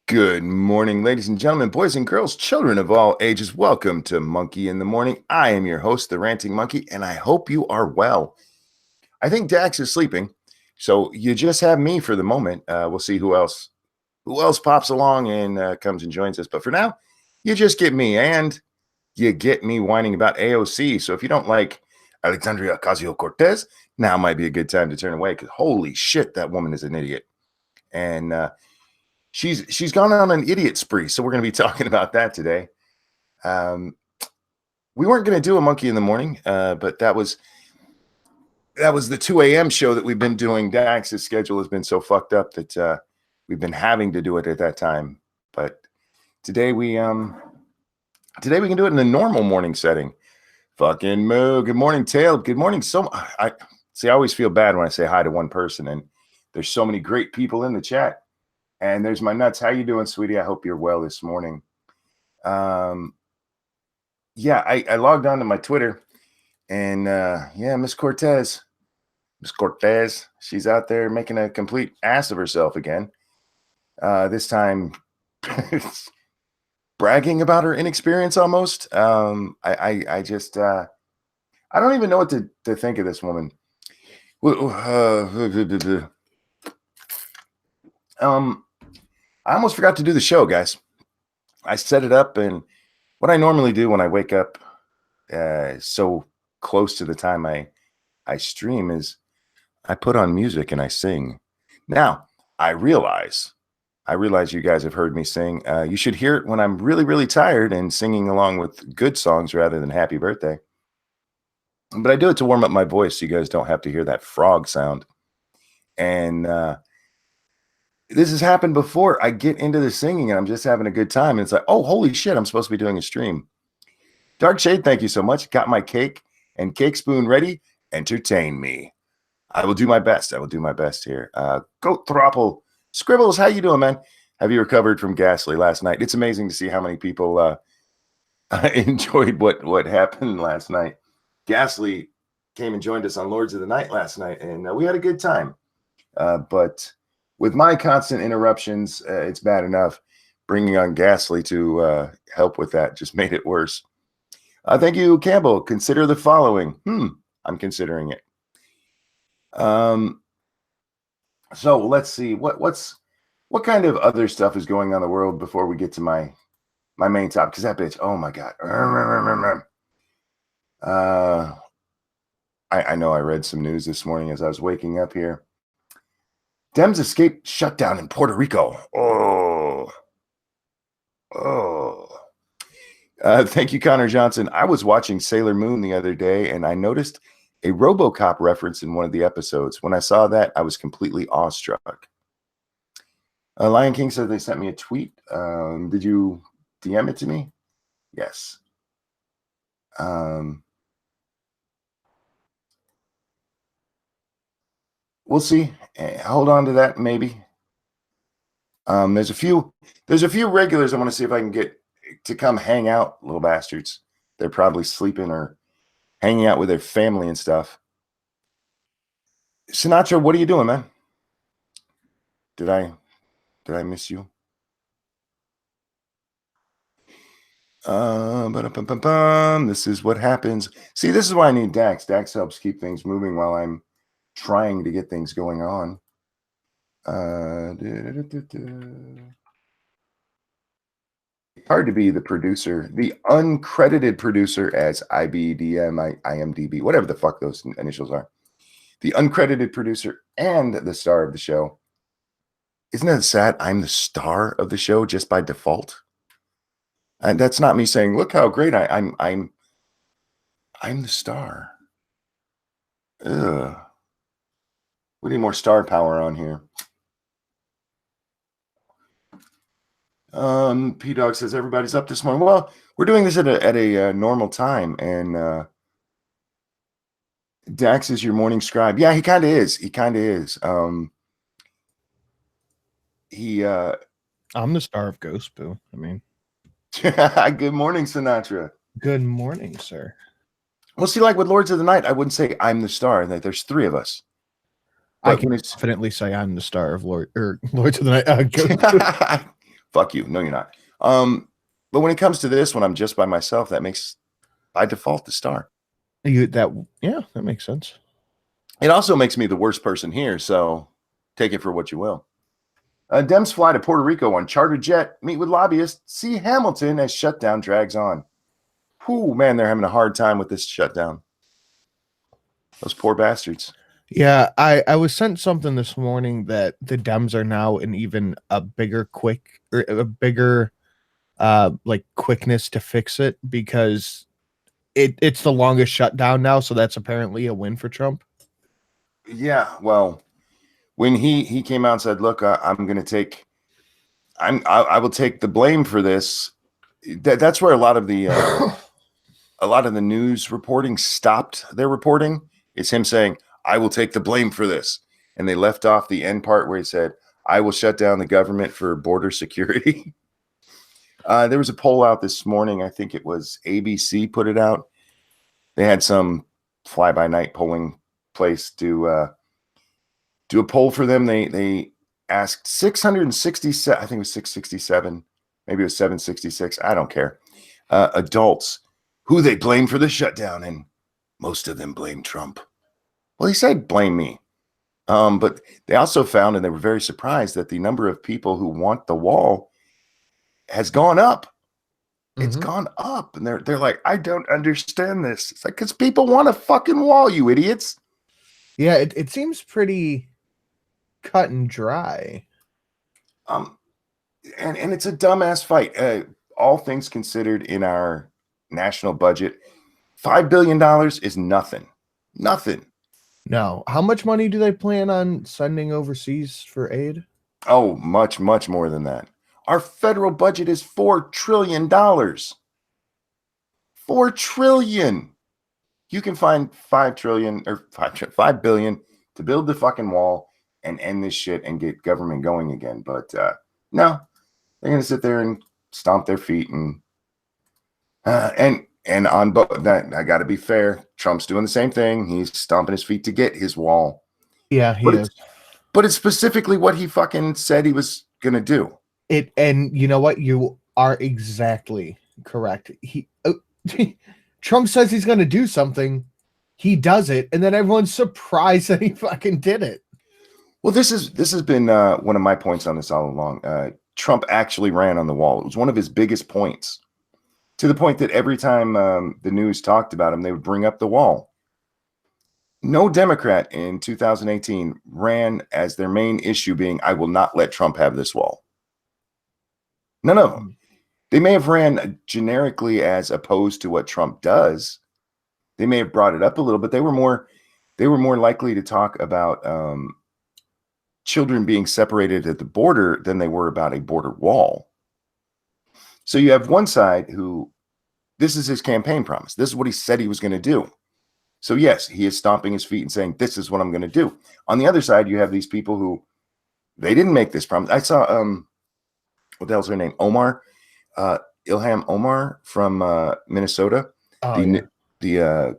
Good morning, ladies and gentlemen, boys and girls, children of all ages. Welcome to Monkey in the Morning. I am your host, the Ranting Monkey, and I hope you are well. I think Dax is sleeping, so you just have me for the moment. We'll see who else pops along and comes and joins us. But for now, you just get me, and you get me whining about AOC. So if you don't like Alexandria Ocasio-Cortez, now might be a good time to turn away, because holy shit, that woman is an idiot. And she's gone on an idiot spree, so we're going to be talking about that today. We weren't going to do a Monkey in the Morning, but that was the 2 a.m. show that we've been doing. Dax's schedule has been so fucked up that we've been having to do it at that time. But today we can do it in a normal morning setting. Fucking moo. Good morning, Tail. Good morning. I always feel bad when I say hi to one person, and there's so many great people in the chat. And there's my nuts. How you doing, sweetie? I hope you're well this morning. I logged on to my Twitter, and Miss Cortez, she's out there making a complete ass of herself again. This time, bragging about her inexperience almost. I don't even know what to think of this woman. I almost forgot to do the show, guys. I set it up, and what I normally do when I wake up so close to the time I stream is I put on music and I sing. Now, I realize you guys have heard me sing. You should hear it when I'm really, really tired and singing along with good songs rather than Happy Birthday. But I do it to warm up my voice so you guys don't have to hear that frog sound. And this has happened before. I get into the singing and I'm just having a good time. And it's like, oh, holy shit, I'm supposed to be doing a stream. Dark Shade, thank you so much. Got my cake and cake spoon ready. Entertain me. I will do my best. Here. Goat Throttle. Scribbles, how you doing, man? Have you recovered from Ghastly last night? It's amazing to see how many people enjoyed what happened last night. Ghastly came and joined us on Lords of the Night last night, and we had a good time. But with my constant interruptions, it's bad enough. Bringing on Ghastly to help with that just made it worse. Thank you, Campbell. Consider the following. I'm considering it. So let's see what kind of other stuff is going on in the world before we get to my main topic. Because that bitch, oh my god. I know I read some news this morning as I was waking up here. Dems escaped shutdown in Puerto Rico. Thank you, Connor Johnson. I was watching Sailor Moon the other day, and I noticed a RoboCop reference in one of the episodes. When I saw that, I was completely awestruck. Lion King said they sent me a tweet. Did you DM it to me? Yes. We'll see. Hold on to that, maybe. There's a few regulars I want to see if I can get to come hang out, little bastards. They're probably sleeping or hanging out with their family and stuff. Sinatra, what are you doing, man? Did I miss you? This is what happens. See, this is why I need Dax. Dax helps keep things moving while I'm trying to get things going on. Hard to be the producer, the uncredited producer as IBDM, IMDb, whatever the fuck those initials are. The uncredited producer and the star of the show. Isn't that sad? I'm the star of the show just by default. And that's not me saying, look how great I'm the star. Ugh. We need more star power on here. P-Dog says everybody's up this morning. Well, we're doing this at a normal time, and Dax is your morning scribe. Yeah, he kind of is. I'm the star of Ghost Boo. I mean, good morning, Sinatra. Good morning, sir. Well, see, like with Lords of the Night, I wouldn't say I'm the star. There's three of us. I can confidently say I'm the star of Lords of the Night. Fuck you. No, you're not. But when it comes to this, when I'm just by myself, that makes by default the star. That makes sense. It also makes me the worst person here, so take it for what you will. Dems fly to Puerto Rico on charter jet, meet with lobbyists, see Hamilton as shutdown drags on. Whew, man, they're having a hard time with this shutdown. Those poor bastards. Yeah, I was sent something this morning that the Dems are now in even a bigger like quickness to fix it because it's the longest shutdown now, so that's apparently a win for Trump. Yeah, well, when he came out and said, "Look, I'm going to take, I will take the blame for this." That's where a lot of the news reporting stopped their reporting. It's him saying, "I will take the blame for this," and they left off the end part where he said, "I will shut down the government for border security." There was a poll out this morning. I think it was ABC put it out. They had some fly-by-night polling place do a poll for them. They asked 667, I think it was 667, maybe it was 766, I don't care, adults who they blame for the shutdown, and most of them blame Trump. Well, he said blame me, but they also found, and they were very surprised, that the number of people who want the wall has gone up. It's gone up, and they're like, I don't understand this. It's like, because people want a fucking wall, you idiots. Yeah, it seems pretty cut and dry. And it's a dumbass fight. All things considered, in our national budget, $5 billion is nothing. Nothing. No. How much money do they plan on sending overseas for aid? Oh, much, much more than that. Our federal budget is $4 trillion. $4 trillion. You can find 5 trillion or 5 billion to build the fucking wall and end this shit and get government going again. But no, they're going to sit there and stomp their feet and on both that. I got to be fair. Trump's doing the same thing. He's stomping his feet to get his wall. Yeah, he is. But it's specifically what he fucking said he was going to do. And you know what? You are exactly correct. Trump says he's going to do something. He does it, and then everyone's surprised that he fucking did it. Well, this has been one of my points on this all along. Trump actually ran on the wall. It was one of his biggest points, to the point that every time the news talked about him, they would bring up the wall. No Democrat in 2018 ran as their main issue being, I will not let Trump have this wall. None of them. They may have ran generically as opposed to what Trump does. They may have brought it up a little, but they were more likely to talk about children being separated at the border than they were about a border wall. So you have one side who, this is his campaign promise. This is what he said he was going to do. So yes, he is stomping his feet and saying, this is what I'm going to do. On the other side, you have these people who, they didn't make this promise. I saw, what the hell's her name? Ilham Omar from Minnesota. The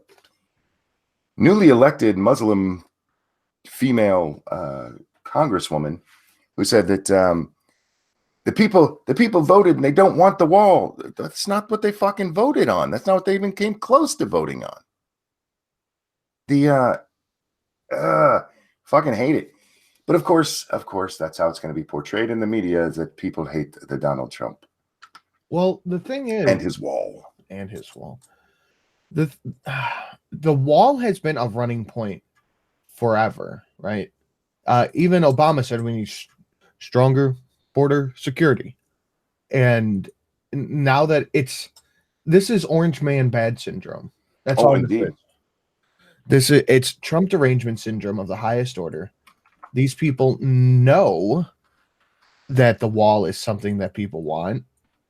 newly elected Muslim female congresswoman, who said that the people voted and they don't want the wall. That's not what they fucking voted on. That's not what they even came close to voting on. Fucking hate it. But of course, that's how it's going to be portrayed in the media, is that people hate the Donald Trump. Well, the thing is, and his wall. The wall has been a running point forever, right? Even Obama said we need stronger border security, and now that this is Orange Man Bad syndrome. That's all indeed. It's Trump derangement syndrome of the highest order. These people know that the wall is something that people want,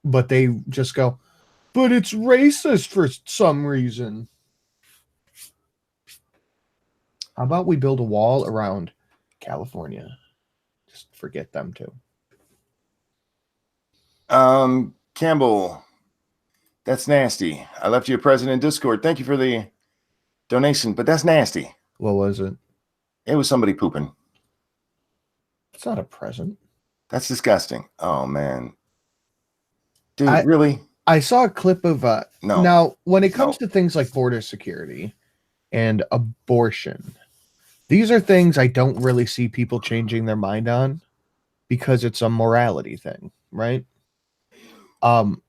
but they just go, but it's racist for some reason. How about we build a wall around California? Just forget them too. Campbell, that's nasty. I left you a present in Discord. Thank you for the donation, but that's nasty. What was it? It was somebody pooping. It's not a present. That's disgusting. Oh man. dude, really? I saw a clip of No, now when it comes no. to things like border security and abortion, these are things I don't really see people changing their mind on because it's a morality thing, right? Um,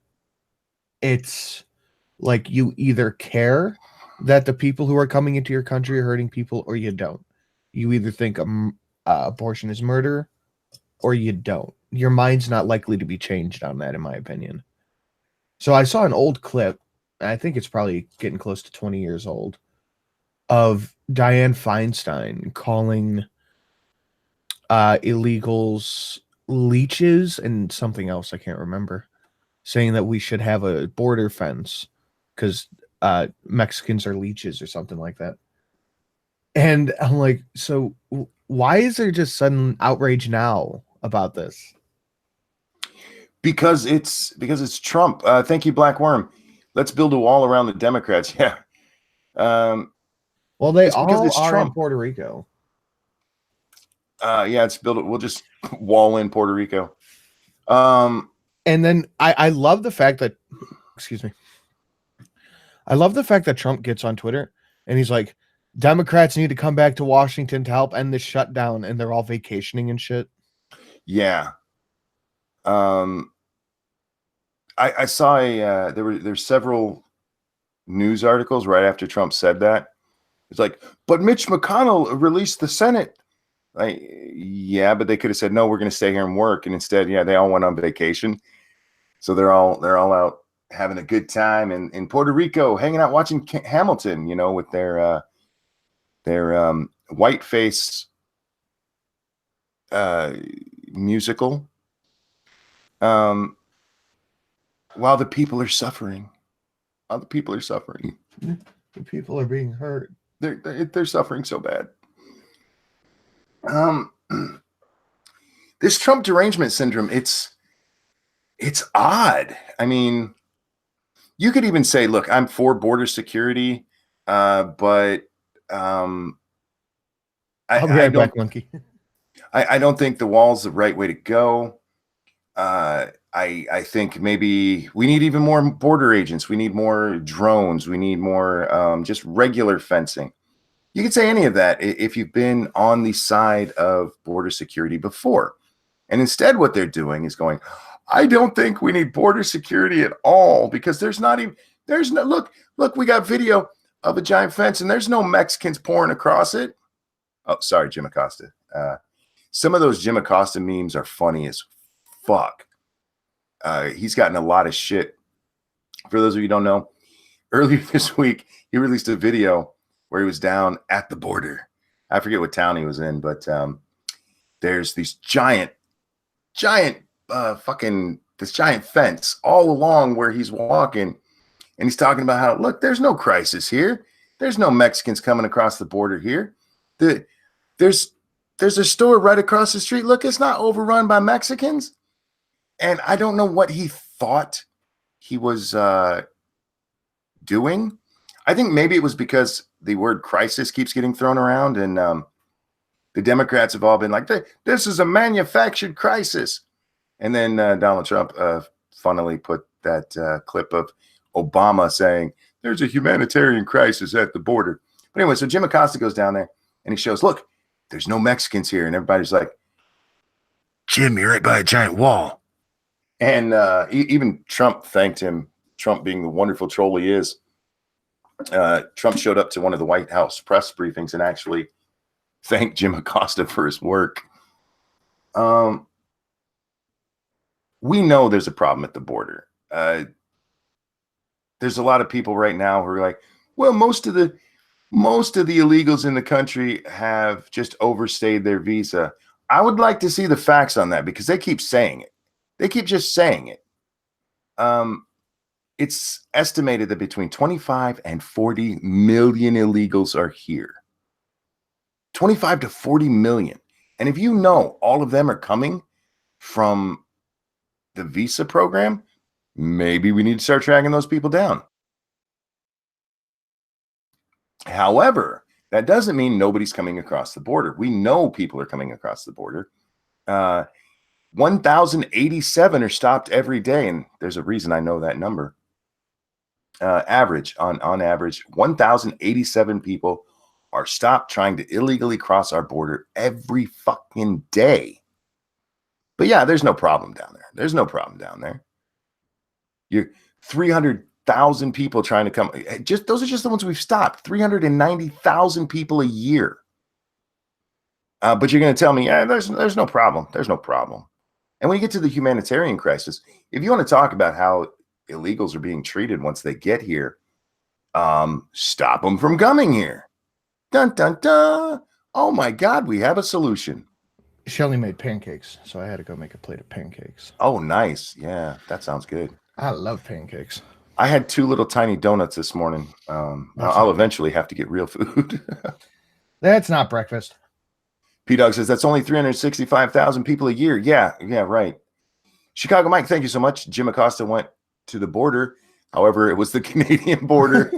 it's like you either care that the people who are coming into your country are hurting people or you don't. You either think abortion is murder or you don't. Your mind's not likely to be changed on that, in my opinion. So I saw an old clip, and I think it's probably getting close to 20 years old, of Dianne Feinstein calling illegals leeches and something else I can't remember, saying that we should have a border fence because Mexicans are leeches or something like that. And I'm like, so why is there just sudden outrage now about this? Because it's Trump. Thank you, Black Worm. Let's build a wall around the Democrats. Yeah. Well, they It's because all it's are in Trump. Puerto Rico. Yeah, it's build it. We'll just wall in Puerto Rico. Um, And then I love the fact that, excuse me, I love the fact that Trump gets on Twitter and he's like, Democrats need to come back to Washington to help end this shutdown, and they're all vacationing and shit. yeah. Um, I saw there's several news articles right after Trump said that. It's like, but Mitch McConnell released the Senate. Like, yeah, but they could have said, no, we're going to stay here and work. And instead, yeah, they all went on vacation. So they're all out having a good time in Puerto Rico, hanging out, watching Hamilton, with their white face musical. While the people are suffering. While the people are suffering. The people are being hurt. They're suffering so bad. This Trump derangement syndrome, it's odd. I mean, you could even say, look, I'm for border security, but I'll be right back, monkey. I don't think the wall's the right way to go. I think maybe we need even more border agents. We need more drones. We need more just regular fencing. You can say any of that if you've been on the side of border security before. And instead, what they're doing is going, I don't think we need border security at all because there's no, look, we got video of a giant fence and there's no Mexicans pouring across it. Oh, sorry, Jim Acosta. Some of those Jim Acosta memes are funny as fuck. He's gotten a lot of shit. For those of you who don't know, earlier this week, he released a video where he was down at the border. I forget what town he was in, but there's these giant this giant fence all along where he's walking. And he's talking about how, look, there's no crisis here. There's no Mexicans coming across the border here. There's a store right across the street. Look, it's not overrun by Mexicans. And I don't know what he thought he was doing. I think maybe it was because the word crisis keeps getting thrown around, and the Democrats have all been like, this is a manufactured crisis. And then Donald Trump funnily put that clip of Obama saying, there's a humanitarian crisis at the border. But anyway, so Jim Acosta goes down there and he shows, look, there's no Mexicans here. And everybody's like, Jim, you're right by a giant wall. And even Trump thanked him, Trump being the wonderful troll he is. Trump showed up to one of the White House press briefings and actually thanked Jim Acosta for his work. We know there's a problem at the border. There's a lot of people right now who are like, well, most of the illegals in the country have just overstayed their visa. I would like to see the facts on that because they keep saying it. They keep just saying it. It's estimated that between 25 and 40 million illegals are here. 25 to 40 million. And if you know all of them are coming from the visa program, maybe we need to start tracking those people down. However, that doesn't mean nobody's coming across the border. We know people are coming across the border. 1,087 are stopped every day, and there's a reason I know that number. On average, 1,087 people are stopped trying to illegally cross our border every fucking day. But yeah, there's no problem down there. There's no problem down there. You're 300,000 people trying to come. Those are just the ones we've stopped. 390,000 people a year. But you're going to tell me, yeah, there's no problem. There's no problem. And when you get to the humanitarian crisis, if you want to talk about how illegals are being treated once they get here, stop them from coming here. Dun, dun, dun. Oh my God, we have a solution. Shelly made pancakes, so I had to go make a plate of pancakes. Oh, nice. Yeah, that sounds good. I love pancakes. I had 2 little tiny donuts this morning. I'll eventually have to get real food. That's not breakfast. P-Dog says that's only 365,000 people a year. Yeah, right. Chicago Mike, thank you so much. Jim Acosta went to the border. However, it was the Canadian border.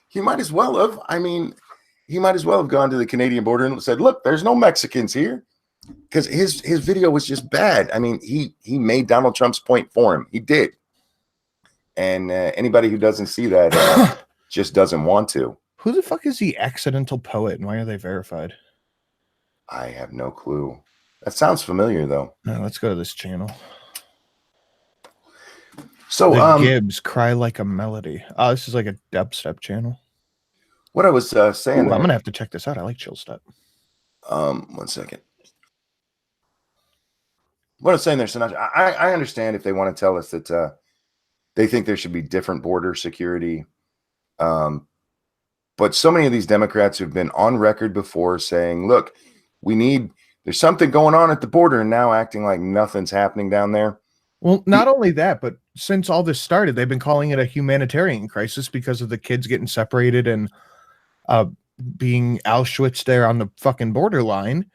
He might as well have. I mean, he might as well have gone to the Canadian border and said, look, there's no Mexicans here. Because his video was just bad. I mean, he made Donald Trump's point for him. He did. And anybody who doesn't see that just doesn't want to. Who the fuck is the accidental poet, and why are they verified? I have no clue. That sounds familiar, though. No, let's go to this channel. So, the Gibbs Cry Like a Melody. Oh, this is like a dubstep channel. What I was saying. Ooh, I'm gonna have to check this out. I like chill step. 1 second. What I'm saying there, Sinatra, I understand if they want to tell us that they think there should be different border security. But so many of these Democrats have been on record before saying, look, there's something going on at the border, and now acting like nothing's happening down there. Well, not only that, but since all this started, they've been calling it a humanitarian crisis because of the kids getting separated and being Auschwitz there on the fucking borderline.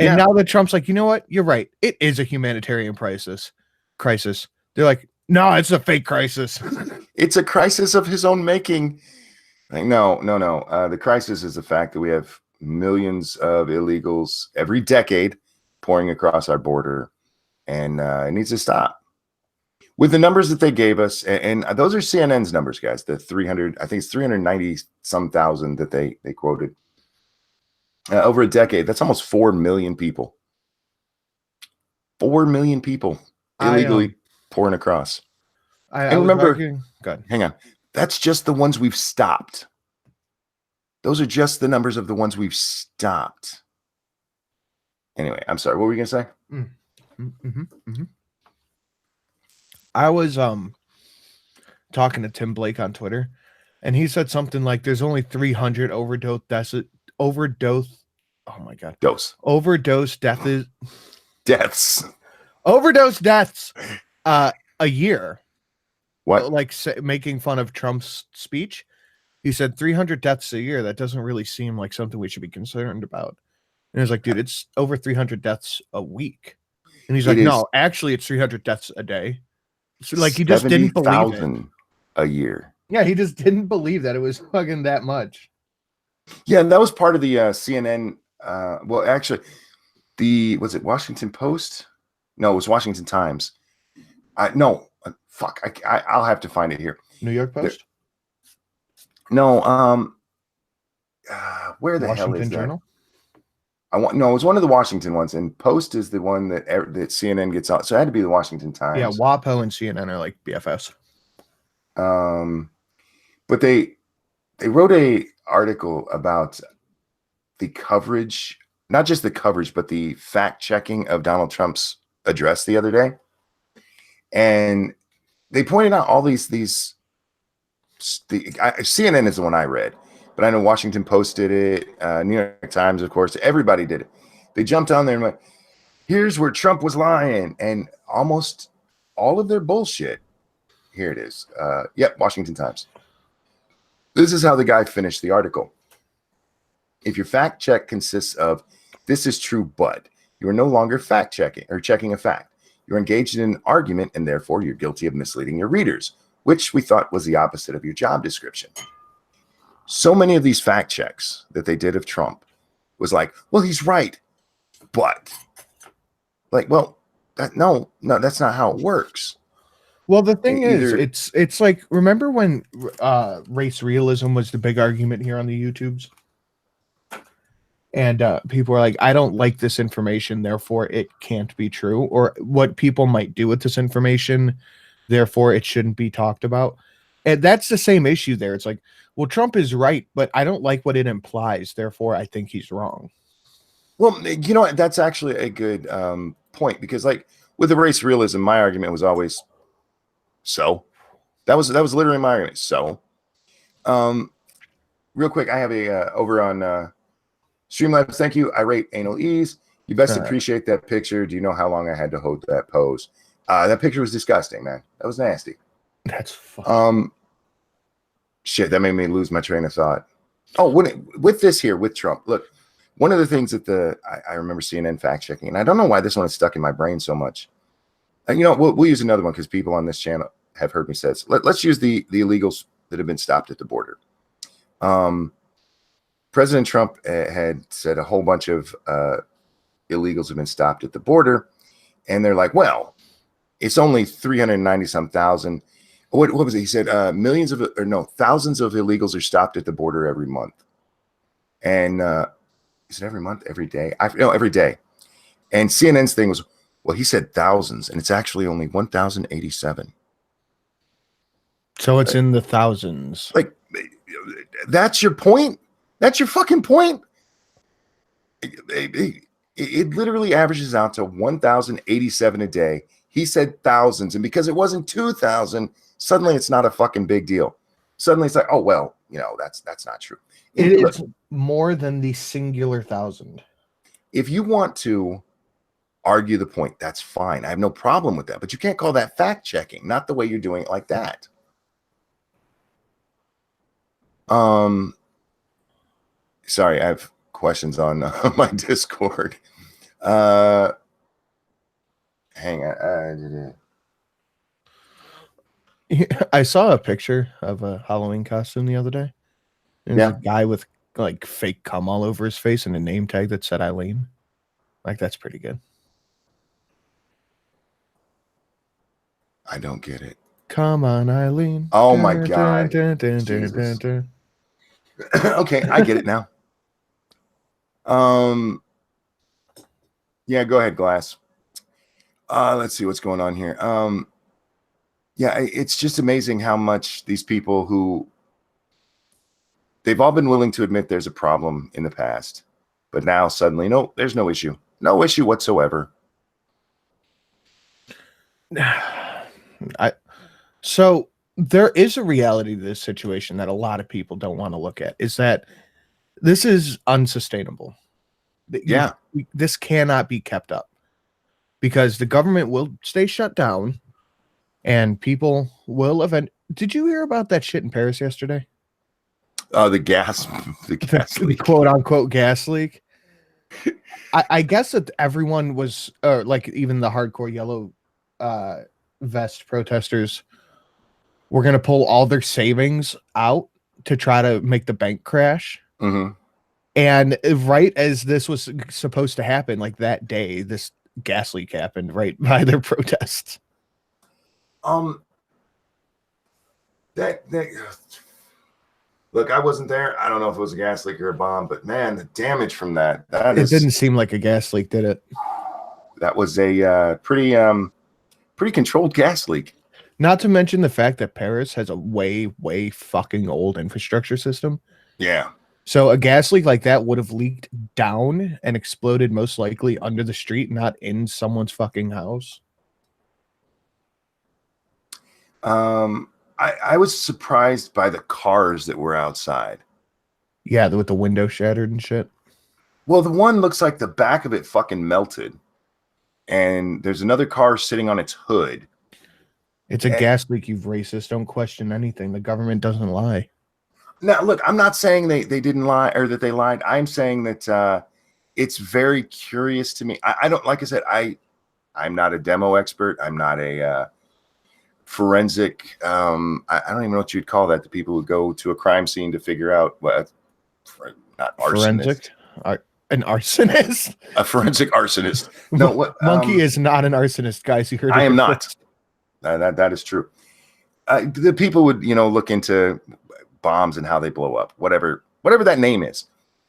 And now that Trump's like, you know what? You're right. It is a humanitarian crisis. They're like, no, it's a fake crisis. It's a crisis of his own making. Like, no. The crisis is the fact that we have millions of illegals every decade pouring across our border, and it needs to stop. With the numbers that they gave us, and those are CNN's numbers, guys, the 300, I think it's 390-some thousand that they quoted. Over a decade, that's almost 4 million people. 4 million people illegally pouring across. I remember, go ahead. Hang on. That's just the ones we've stopped. Those are just the numbers of the ones we've stopped. Anyway, I'm sorry. What were you going to say? I was talking to Tim Blake on Twitter, and he said something like there's only 300 overdose deaths a year. What? Like making fun of Trump's speech. He said 300 deaths a year. That doesn't really seem like something we should be concerned about. And he's like, dude, it's over 300 deaths a week. And he's like, no, actually it's 300 deaths a day. So like he just didn't believe it. A year. Yeah, he just didn't believe that it was fucking that much. Yeah, and that was part of the CNN. Well, actually, was it Washington Post? No, it was Washington Times. I'll have to find it here. New York Post? No, where the Washington hell is that? Journal? No, it was one of the Washington ones, and Post is the one that CNN gets out. So it had to be the Washington Times. Yeah, WAPO and CNN are like BFFs. But they wrote a article about the coverage, not just the coverage, but the fact checking of Donald Trump's address the other day, and they pointed out all these. CNN is the one I read. But I know Washington Post did it, New York Times, of course. Everybody did it. They jumped on there and went, here's where Trump was lying. And almost all of their bullshit. Here it is. Washington Times. This is how the guy finished the article. If your fact check consists of, this is true, but you are no longer fact checking or checking a fact. You're engaged in an argument, and therefore you're guilty of misleading your readers, which we thought was the opposite of your job description. So many of these fact checks that they did of Trump was like, well, he's right, but like, well, no, that's not how it works. Well, the thing is, it's like, remember when race realism was the big argument here on the YouTubes? And people were like, I don't like this information, therefore it can't be true. Or what people might do with this information, therefore it shouldn't be talked about. And that's the same issue there. It's like, well, Trump is right, but I don't like what it implies, therefore I think he's wrong. Well, you know what? That's actually a good point, because like with the race realism, my argument was always so. That was literally my argument. So, real quick, I have a over on Streamlabs. Thank you. I rate anal ease. You best appreciate that picture. Do you know how long I had to hold that pose? That picture was disgusting, man. That was nasty. That's fun. Shit, that made me lose my train of thought. Oh, with this here, with Trump, look, one of the things that I remember CNN fact checking, and I don't know why this one is stuck in my brain so much. And we'll use another one because people on this channel have heard me say this. Let's use the illegals that have been stopped at the border. President Trump had said a whole bunch of illegals have been stopped at the border, and they're like, well, it's only 390 some thousand. What was it? He said thousands of illegals are stopped at the border every month. And is it every month? Every day? Every day. And CNN's thing was, well, he said thousands, and it's actually only 1,087. So it's in the thousands. Like, that's your point? That's your fucking point? It literally averages out to 1,087 a day. He said thousands, and because it wasn't 2,000, suddenly it's not a fucking big deal. Suddenly it's like, oh, well, that's not true. It is more than the singular thousand. If you want to argue the point, that's fine. I have no problem with that. But you can't call that fact checking, not the way you're doing it like that. Sorry, I have questions on my Discord. Hang on. I saw a picture of a Halloween costume the other day. There's a guy with like fake cum all over his face and a name tag that said Eileen. Like, that's pretty good. I don't get it. Come on, Eileen. Oh my God. Okay, I get it now. Yeah, go ahead, Glass. Let's see what's going on here. Yeah, it's just amazing how much these people who they've all been willing to admit there's a problem in the past, but now suddenly, no, there's no issue. No issue whatsoever. So there is a reality to this situation that a lot of people don't want to look at, is that this is unsustainable. Yeah. This cannot be kept up because the government will stay shut down and people will Did you hear about that shit in Paris yesterday? The gas leak. The quote unquote gas leak. I guess that everyone was like even the hardcore yellow vest protesters were going to pull all their savings out to try to make the bank crash. Mm-hmm. And right as this was supposed to happen, like that day, this gas leak happened right by their protests. Look, I wasn't there. I don't know if it was a gas leak or a bomb, but man, the damage from that didn't seem like a gas leak, did it? That was a pretty controlled gas leak. Not to mention the fact that Paris has a way fucking old infrastructure system. Yeah. So a gas leak like that would have leaked down and exploded most likely under the street, not in someone's fucking house. I was surprised by the cars that were outside. Yeah, with the window shattered and shit. Well, the one looks like the back of it fucking melted. And there's another car sitting on its hood. It's a gas leak, you racist. Don't question anything. The government doesn't lie. Now, look, I'm not saying they didn't lie or that they lied. I'm saying that it's very curious to me. I don't, like I said, I'm not a demo expert. I'm not a forensic. I don't even know what you'd call that. The people who go to a crime scene to figure out what, not arsonist. Forensic. An arsonist? A forensic arsonist. No, what? Monkey is not an arsonist, guys. You heard it. I am not. That is true. The people would, look into bombs and how they blow up, whatever that name is.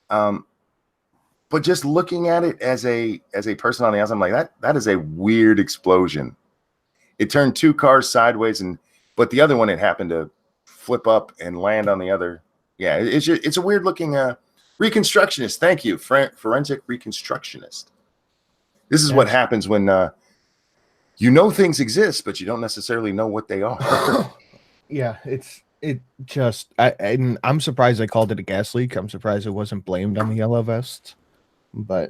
But just looking at it as a person on the outside, I'm like, that is a weird explosion. It turned 2 cars sideways, but the other one, it happened to flip up and land on the other. Yeah, it's a weird looking reconstructionist. Thank you, forensic reconstructionist. This is what happens when things exist, but you don't necessarily know what they are. Yeah, I'm surprised they called it a gas leak. I'm surprised it wasn't blamed on the yellow vests. But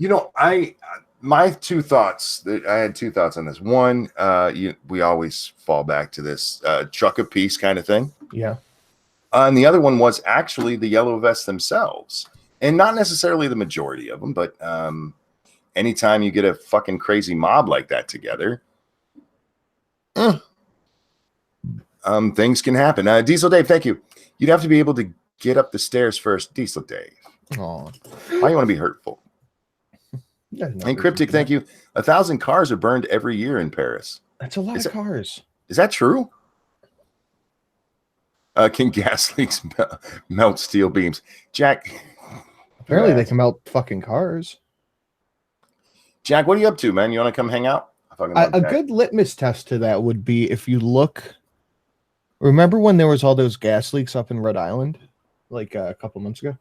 my 2 thoughts. I had 2 thoughts on this. One, we always fall back to this truck of peace kind of thing. Yeah. And the other one was actually the yellow vests themselves, and not necessarily the majority of them, but anytime you get a fucking crazy mob like that together, things can happen. Diesel Dave, thank you. You'd have to be able to get up the stairs first. Diesel Dave. Oh, why you want to be hurtful? And Cryptic, thank you. 1,000 cars are burned every year in Paris. That's a lot of cars. Is that true? Can gas leaks melt steel beams? Jack. Apparently they can melt fucking cars. Jack, what are you up to, man? You want to come hang out? A good litmus test to that would be if you look. Remember when there was all those gas leaks up in Rhode Island, like a couple months ago?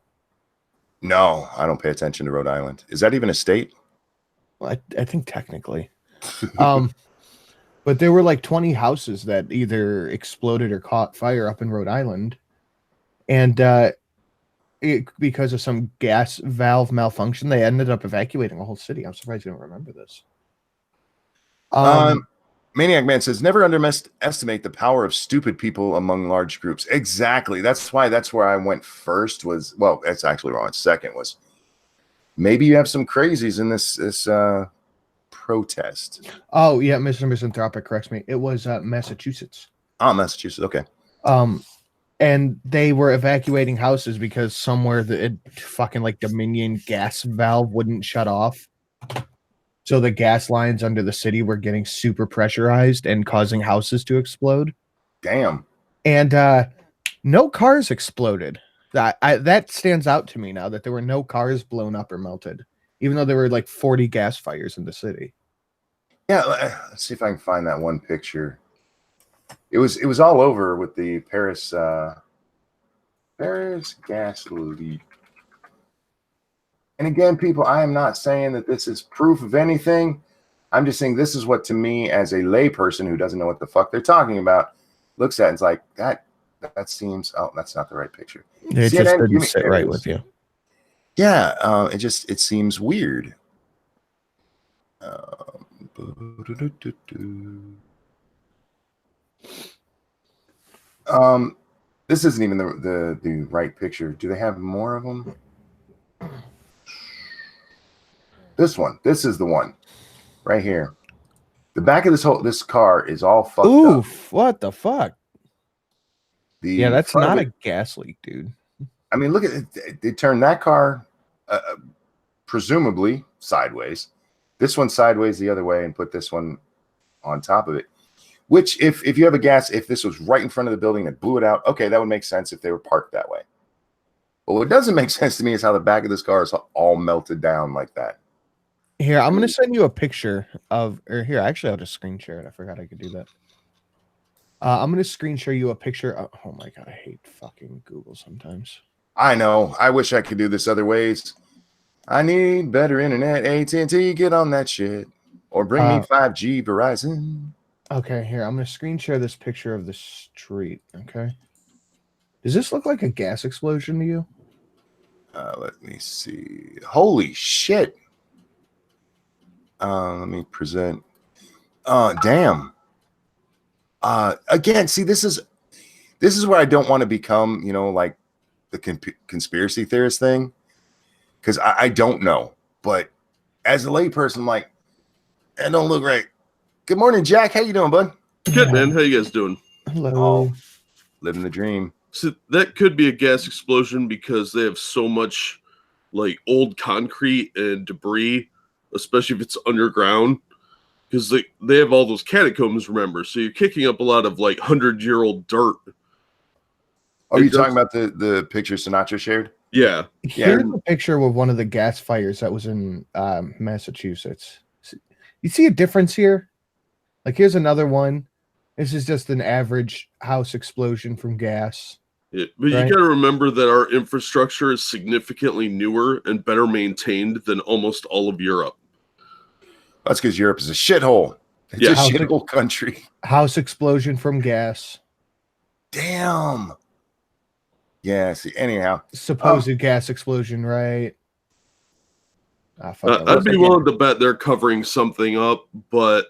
No, I don't pay attention to Rhode Island. Is that even a state? Well, I think technically. But there were like 20 houses that either exploded or caught fire up in Rhode Island. And because of some gas valve malfunction, they ended up evacuating a whole city. I'm surprised you don't remember this. Maniac Man says, never underestimate the power of stupid people among large groups. Exactly. That's where I went first was, well, that's actually wrong. Second was maybe you have some crazies in this protest. Oh, yeah. Mr. Misanthropic corrects me. It was Massachusetts. Oh, Massachusetts. Okay. And they were evacuating houses because somewhere the fucking like Dominion gas valve wouldn't shut off. So the gas lines under the city were getting super pressurized and causing houses to explode. Damn. And no cars exploded. That stands out to me now that there were no cars blown up or melted, even though there were like 40 gas fires in the city. Yeah, let's see if I can find that one picture. It was all over with the Paris gas leak. And again, people, I am not saying that this is proof of anything. I'm just saying this is what, to me, as a layperson who doesn't know what the fuck they're talking about, looks at and it's like, that seems, oh, that's not the right picture. It just didn't sit right with you. Yeah, it seems weird. This isn't even the right picture. Do they have more of them? This one. This is the one right here. The back of this car is all fucked up. Oof, what the fuck? Yeah, that's not a gas leak, dude. I mean, look at it. They turned that car presumably sideways. This one sideways the other way and put this one on top of it. Which, if you have a gas, if this was right in front of the building that blew it out, okay, that would make sense if they were parked that way. But what doesn't make sense to me is how the back of this car is all melted down like that. Here, I'm going to send you a picture of, or here, actually, I'll just screen share it. I forgot I could do that. I'm going to screen share you a picture of, oh my God, I hate fucking Google sometimes. I know. I wish I could do this other ways. I need better internet. AT&T, get on that shit. Or bring me 5G Verizon. Okay, here, I'm going to screen share this picture of the street, okay? Does this look like a gas explosion to you? Let me see. Holy shit. Let me present. Damn. Again, see, this is where I don't want to become, like the conspiracy theorist thing, because I don't know. But as a layperson, I'm like, that don't look right. Good morning, Jack. How you doing, bud? Good, man. How you guys doing? Hello. Oh, living the dream. So that could be a gas explosion because they have so much like old concrete and debris, especially if it's underground, because they have all those catacombs. Remember, so you're kicking up a lot of like 100-year-old dirt. Oh, you're talking about the picture Sinatra shared? Yeah. Here's a picture of one of the gas fires that was in Massachusetts. You see a difference here? Like, here's another one. This is just an average house explosion from gas. Yeah, but right? you got to remember that our infrastructure is significantly newer and better maintained than almost all of Europe. That's because Europe is a shithole. It's a shithole country. House explosion from gas. Damn. Yeah, see, anyhow. Supposed gas explosion, right? I'd be willing to bet they're covering something up, but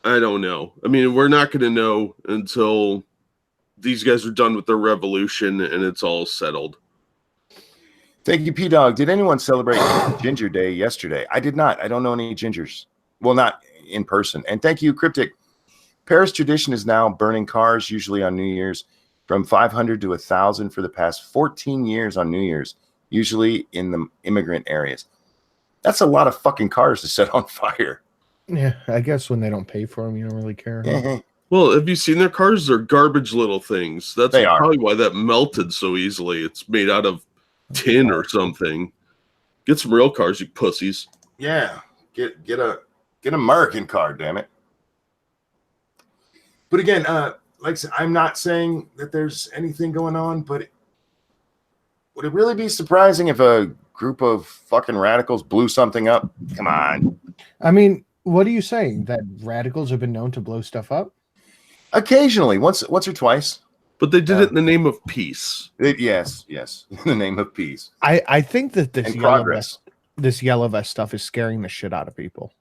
I don't know. I mean, we're not going to know until these guys are done with their revolution and it's all settled. Thank you, P-Dog. Did anyone celebrate Ginger Day yesterday? I did not. I don't know any gingers. Well, not in person. And thank you, Cryptic. Paris tradition is now burning cars, usually on New Year's, from 500 to 1,000 for the past 14 years on New Year's, usually in the immigrant areas. That's a lot of fucking cars to set on fire. Yeah, I guess when they don't pay for them, you don't really care. Huh? Well, have you seen their cars? They're garbage little things. That's probably why that melted so easily. It's made out of tin or something. Get some real cars, you pussies. Yeah, get a American car, damn it. But again, like I said, I'm not saying that there's anything going on, but would it really be surprising if a group of fucking radicals blew something up? Come on. I mean, what are you saying? That radicals have been known to blow stuff up? Occasionally, once or twice. But they did it in the name of peace. Yes, in the name of peace. I think that this yellow vest stuff is scaring the shit out of people.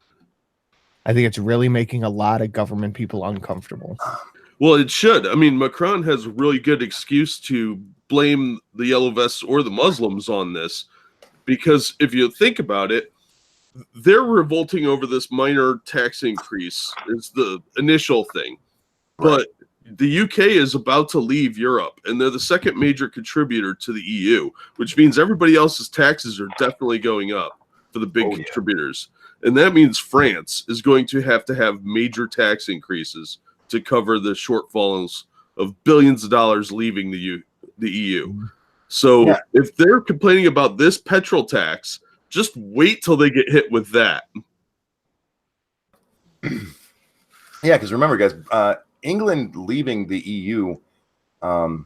I think it's really making a lot of government people uncomfortable. Well, it should. I mean, Macron has a really good excuse to blame the yellow vests or the Muslims on this, because if you think about it, they're revolting over this minor tax increase is the initial thing. Right. But the UK is about to leave Europe, and they're the second major contributor to the EU, which means everybody else's taxes are definitely going up for the big contributors. Yeah. And that means France is going to have major tax increases to cover the shortfalls of billions of dollars leaving the EU. So if they're complaining about this petrol tax, just wait till they get hit with that. Yeah, because remember, guys, England leaving the EU, the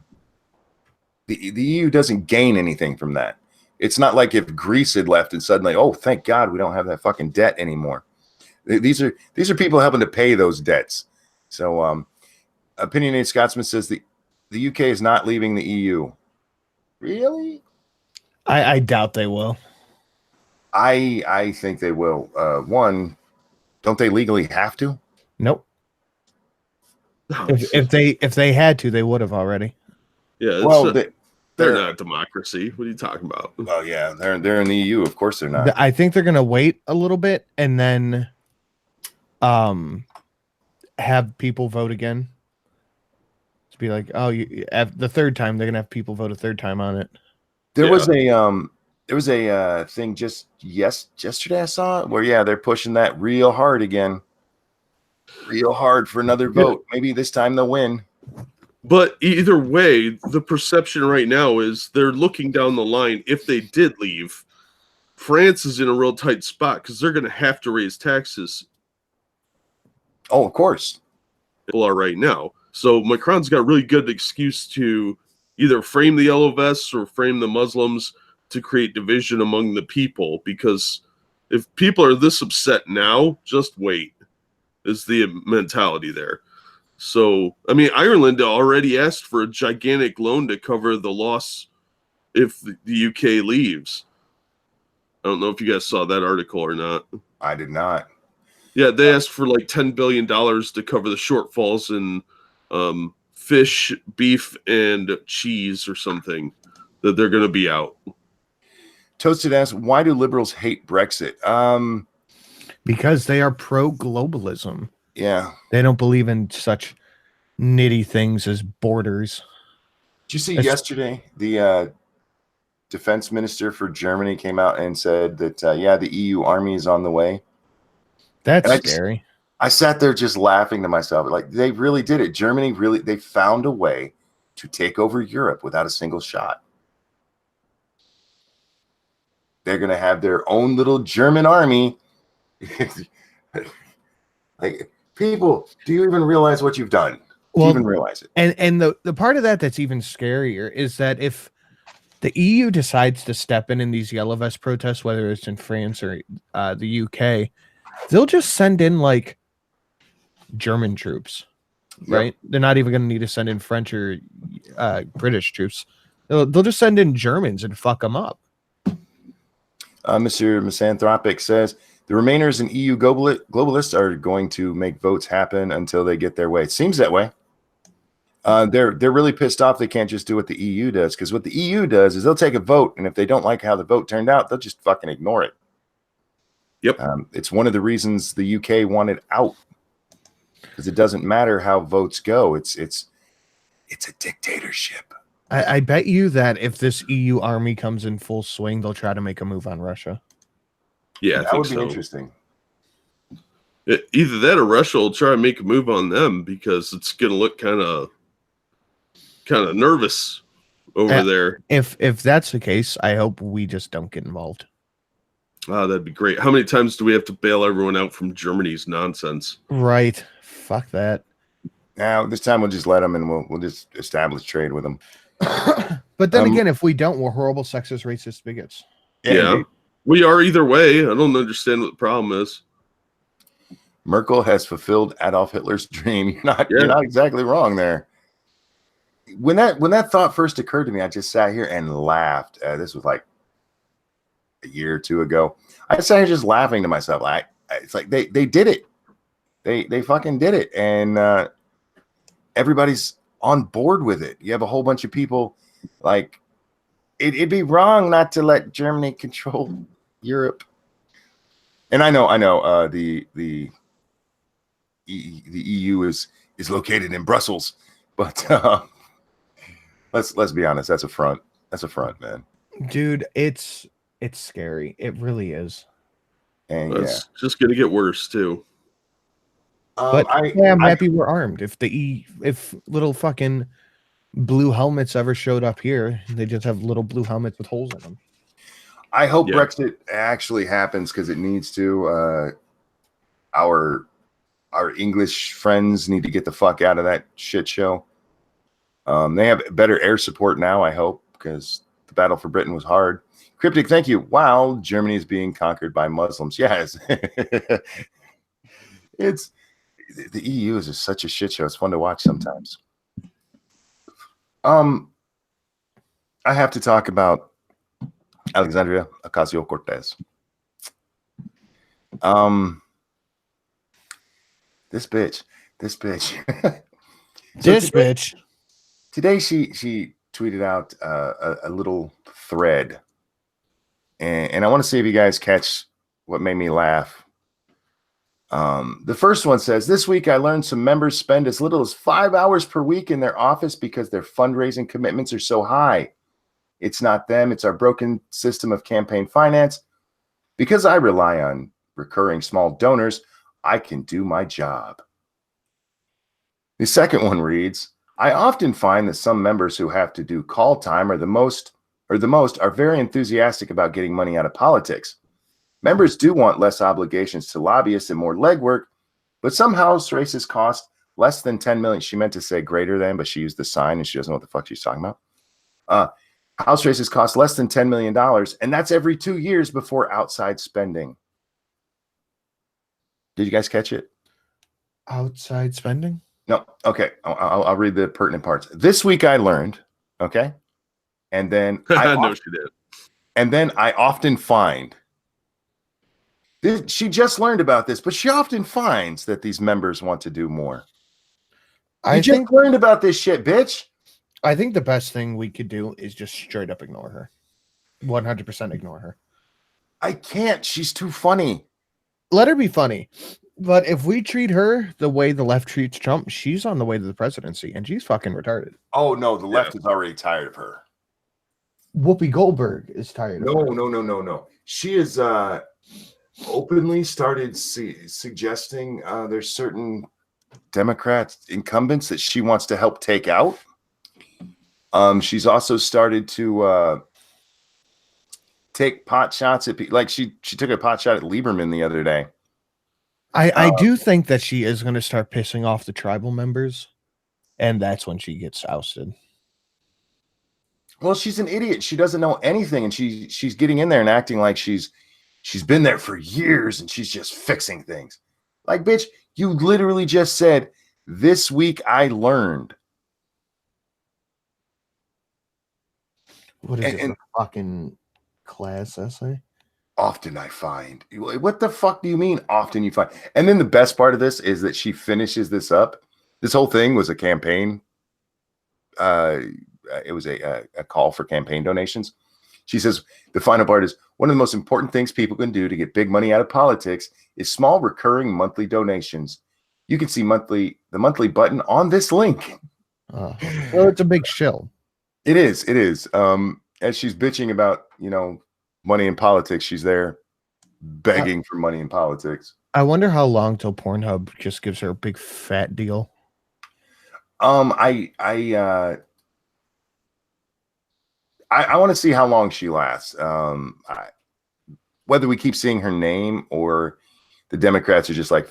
EU doesn't gain anything from that. It's not like if Greece had left and suddenly, oh, thank God we don't have that fucking debt anymore. These are people helping to pay those debts. So, Opinionated Scotsman says the UK is not leaving the EU. Really? I doubt they will. I think they will. One, don't they legally have to? Nope. If they had to, they would have already. Yeah. Well, they're not a democracy. What are you talking about? Well, yeah, they're in the EU. Of course, they're not. I think they're gonna wait a little bit and then, have people vote again. To be like, oh, the third time they're gonna have people vote a third time on it. There was a thing just yesterday I saw where they're pushing that real hard again. Real hard for another vote. Maybe this time they'll win. But either way, the perception right now is they're looking down the line. If they did leave, France is in a real tight spot because they're going to have to raise taxes. Oh, of course. People are right now. So Macron's got a really good excuse to either frame the yellow vests or frame the Muslims to create division among the people. Because if people are this upset now, just wait. Is the mentality there. So, I mean, Ireland already asked for a gigantic loan to cover the loss if the UK leaves. I don't know if you guys saw that article or not. I did not. Yeah, they asked for like $10 billion to cover the shortfalls in fish, beef, and cheese or something that they're going to be out. Toasted asks, why do liberals hate Brexit? Because they are pro-globalism. Yeah. They don't believe in such nitty things as borders. Did you see yesterday the defense minister for Germany came out and said that, yeah, the EU army is on the way. That's And scary. I sat there just laughing to myself. Like, they really did it. Germany they found a way to take over Europe without a single shot. They're going to have their own little German army. Like, people, do you even realize what you've done? Do you even realize it? And the part of that that's even scarier is that if the EU decides to step in these yellow vest protests, whether it's in France or the UK, they'll just send in like German troops, right? They're not even going to need to send in French or British troops. They'll just send in Germans and fuck them up. Mr. Misanthropic says the Remainers and EU globalists are going to make votes happen until they get their way. It seems that way. They're really pissed off they can't just do what the EU does, because what the EU does is they'll take a vote, and if they don't like how the vote turned out, they'll just fucking ignore it. Yep. It's one of the reasons the UK wanted out, because it doesn't matter how votes go. It's a dictatorship. I bet you that if this EU army comes in full swing, they'll try to make a move on Russia. Yeah, that would be interesting. Either that or Russia will try to make a move on them, because it's going to look kind of nervous over there. If that's the case, I hope we just don't get involved. Oh, that'd be great. How many times do we have to bail everyone out from Germany's nonsense? Right. Fuck that. Now, this time we'll just let them, and we'll just establish trade with them. But then again, if we don't, we're horrible, sexist, racist bigots. Yeah. We are either way. I don't understand what the problem is. Merkel has fulfilled Adolf Hitler's dream. You're not exactly wrong there. When that thought first occurred to me, I just sat here and laughed. This was like a year or two ago. I sat here just laughing to myself. It's like they did it. They fucking did it, and everybody's on board with it. You have a whole bunch of people like it'd be wrong not to let Germany control Europe. And I know the EU is located in Brussels, but let's be honest, that's a front. That's a front, man. Dude, it's scary. It really is. And it's just gonna get worse too. But I'm happy we're armed. If little fucking blue helmets ever showed up here, they just have little blue helmets with holes in them. I hope Brexit actually happens, because it needs to. Our English friends need to get the fuck out of that shit show. They have better air support now, I hope, because the battle for Britain was hard. Cryptic, thank you. Wow, Germany is being conquered by Muslims. Yes. The EU is just such a shit show. It's fun to watch sometimes. I have to talk about Alexandria Ocasio-Cortez. This bitch. Bitch. Today she tweeted out a little thread, and I want to see if you guys catch what made me laugh. The first one says, this week I learned some members spend as little as 5 hours per week in their office because their fundraising commitments are so high. It's not them, it's our broken system of campaign finance. Because I rely on recurring small donors, I can do my job. The second one reads, I often find that some members who have to do call time are the most are very enthusiastic about getting money out of politics. Members do want less obligations to lobbyists and more legwork, but some house races cost less than 10 million. She meant to say greater than, but she used the sign and she doesn't know what the fuck she's talking about. House races cost less than $10 million, and that's every 2 years before outside spending. Did you guys catch it? Outside spending? No. Okay. I'll read the pertinent parts. This week I learned, okay? And then I know she did. And then I often find she just learned about this, but she often finds that these members want to do more. I just learned about this shit, bitch. I think the best thing we could do is just straight up ignore her. 100% ignore her. I can't. She's too funny. Let her be funny. But if we treat her the way the left treats Trump, she's on the way to the presidency, and she's fucking retarded. Oh, no. The left is already tired of her. Whoopi Goldberg is tired. No. She is openly started suggesting there's certain Democrat incumbents that she wants to help take out. She's also started to take pot shots at people. Like she took a pot shot at Lieberman the other day. I do think that she is going to start pissing off the tribal members, and that's when she gets ousted. Well, she's an idiot. She doesn't know anything, and she's getting in there and acting like she's been there for years and she's just fixing things. Like, bitch, you literally just said, this week I learned. What is it? A fucking class essay? Often I find. What the fuck do you mean often you find? And then the best part of this is that she finishes this up. This whole thing was a campaign. It was a call for campaign donations. She says, the final part is, one of the most important things people can do to get big money out of politics is small recurring monthly donations. You can see the monthly button on this link. Well, it's a big shill. It is. As she's bitching about, money in politics, she's there begging for money in politics. I wonder how long till Pornhub just gives her a big fat deal. I want to see how long she lasts. Whether we keep seeing her name or the Democrats are just like,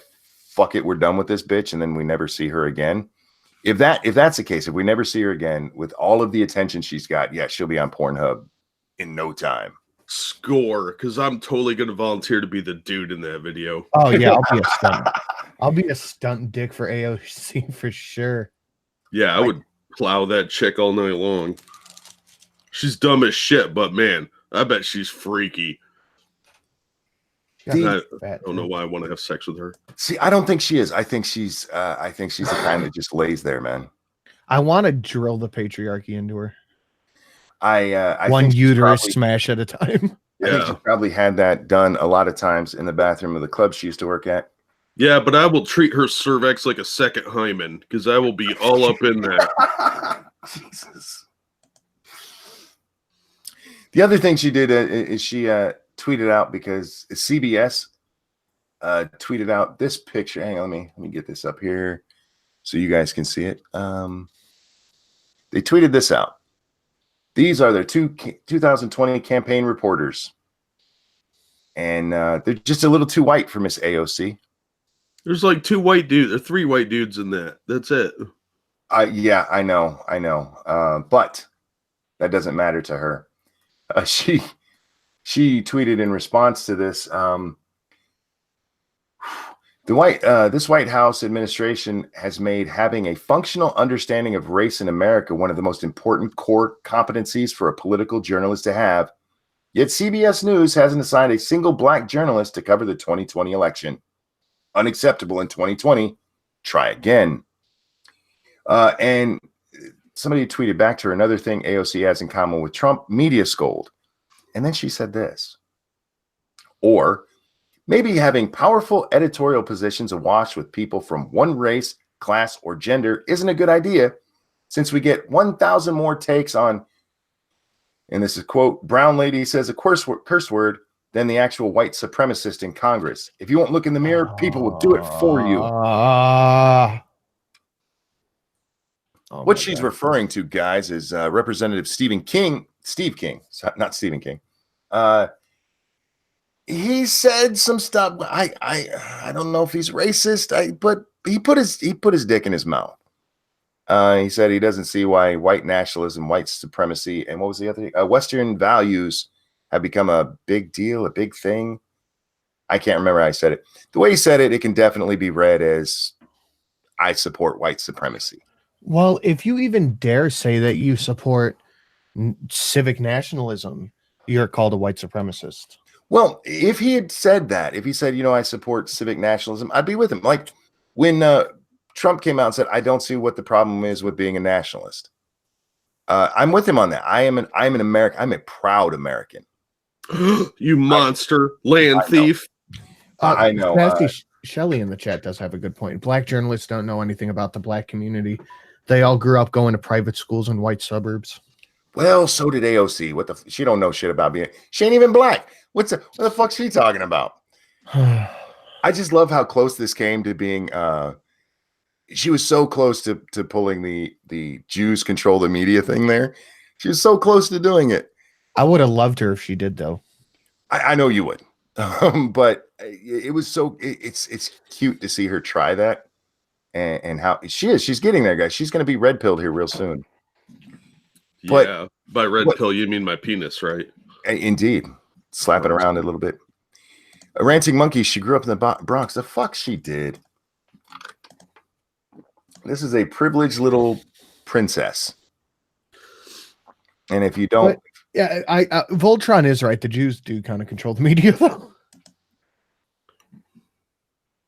fuck it, we're done with this bitch, and then we never see her again. If that's the case, if we never see her again with all of the attention she's got, yeah, she'll be on Pornhub in no time. Score, because I'm totally going to volunteer to be the dude in that video. Oh yeah, I'll be a stunt. I'll be a stunt dick for AOC for sure. Yeah, I would plow that chick all night long. She's dumb as shit, but man, I bet she's freaky. I don't know why I want to have sex with her. See, I don't think she is. I think she's the kind that just lays there, man. I want to drill the patriarchy into her. I one think uterus smash at a time. I think she probably had that done a lot of times in the bathroom of the club she used to work at. Yeah, but I will treat her cervix like a second hymen because I will be all up in that. Jesus. The other thing she did is she tweeted out, because CBS tweeted out this picture. Hang on, let me get this up here so you guys can see it. They tweeted this out. These are their 2020 campaign reporters. And they're just a little too white for Miss AOC. There's like two white dudes, or three white dudes in that. That's it. Yeah, I know. But that doesn't matter to her. She tweeted in response to this. This White House administration has made having a functional understanding of race in America one of the most important core competencies for a political journalist to have. Yet CBS News hasn't assigned a single black journalist to cover the 2020 election. Unacceptable in 2020. Try again. And somebody tweeted back to her, another thing AOC has in common with Trump, media scold. And then she said this. Or maybe having powerful editorial positions awash with people from one race, class, or gender isn't a good idea, since we get 1,000 more takes on, and this is quote, brown lady says a curse word than the actual white supremacist in Congress. If you won't look in the mirror, people will do it for you. What she's referring to, guys, is Representative Steve King, not Stephen King. He said some stuff. I don't know if he's racist, but he put his dick in his mouth. He said he doesn't see why white nationalism, white supremacy, and what was the other thing? Western values have become a big deal, a big thing. I can't remember how I said it. The way he said it, it can definitely be read as I support white supremacy. Well, if you even dare say that you support civic nationalism, you're called a white supremacist. Well, if he had said that, if he said, I support civic nationalism, I'd be with him. Like when Trump came out and said, I don't see what the problem is with being a nationalist. I'm with him on that. I'm an American. I'm a proud American. You monster, land thief. I know. Shelley in the chat does have a good point. Black journalists don't know anything about the black community. They all grew up going to private schools in white suburbs. Well, so did AOC. She don't know shit about being. She ain't even black. What the fuck's she talking about? I just love how close this came to being. She was so close to pulling the Jews control the media thing there. She was so close to doing it. I would have loved her if she did, though. I know you would, but it was so. It's cute to see her try that, and how she's getting there, guys. She's going to be red pilled here real soon. But, yeah, by red pill you mean my penis, right? Indeed, slap it around a little bit. A ranting monkey. She grew up in the Bronx. The fuck she did. This is a privileged little princess, and if you don't, yeah, Voltron is right. The Jews do kind of control the media, though.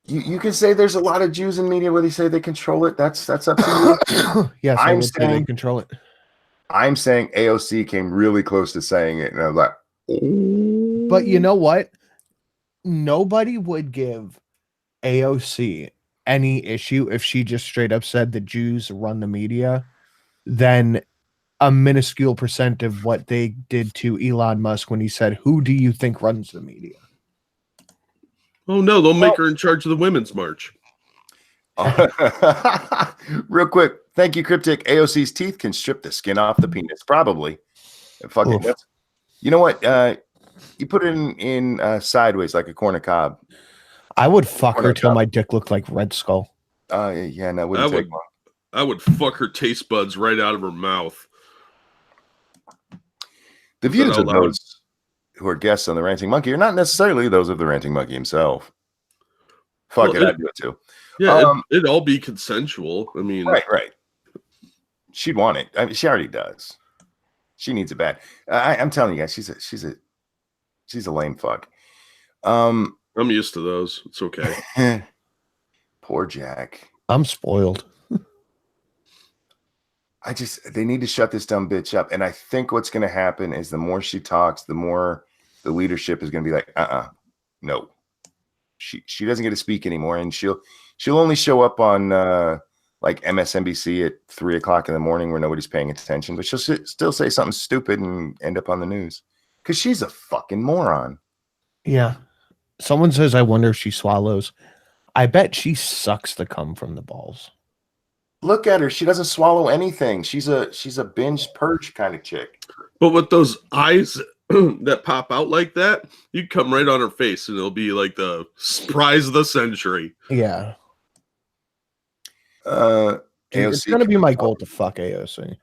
You can say there's a lot of Jews in media where they say they control it. That's up to you. Yes, I'm saying they control it. I'm saying AOC came really close to saying it, and I was like, oh. But you know what? Nobody would give AOC any issue if she just straight up said the Jews run the media than a minuscule percent of what they did to Elon Musk when he said, "Who do you think runs the media?" Oh no, they'll make her in charge of the women's march. Real quick, thank you, Cryptic. AOC's teeth can strip the skin off the penis, probably. Fucking, you know what? You put it in sideways like a corn of cob. I would fuck her till my dick looked like Red Skull. Yeah, no, wouldn't take long. I would fuck her taste buds right out of her mouth. The views of those who are guests on the Ranting Monkey are not necessarily those of the Ranting Monkey himself. Fuck it, I'd do it too. Yeah, it'd all be consensual. I mean, right. She'd want it. I mean, she already does. She needs it bad. I'm telling you guys, she's a lame fuck. I'm used to those. It's okay. Poor Jack. I'm spoiled. They need to shut this dumb bitch up. And I think what's going to happen is the more she talks, the more the leadership is going to be like, no. She doesn't get to speak anymore. And she'll only show up on like MSNBC at 3:00 in the morning where nobody's paying attention, but she'll still say something stupid and end up on the news because she's a fucking moron. Yeah. Someone says, I wonder if she swallows. I bet she sucks the cum from the balls. Look at her. She doesn't swallow anything. She's a binge purge kind of chick. But with those eyes that pop out like that, you come right on her face and it'll be like the surprise of the century. Yeah. AOC it's going to be my goal to fuck AOC.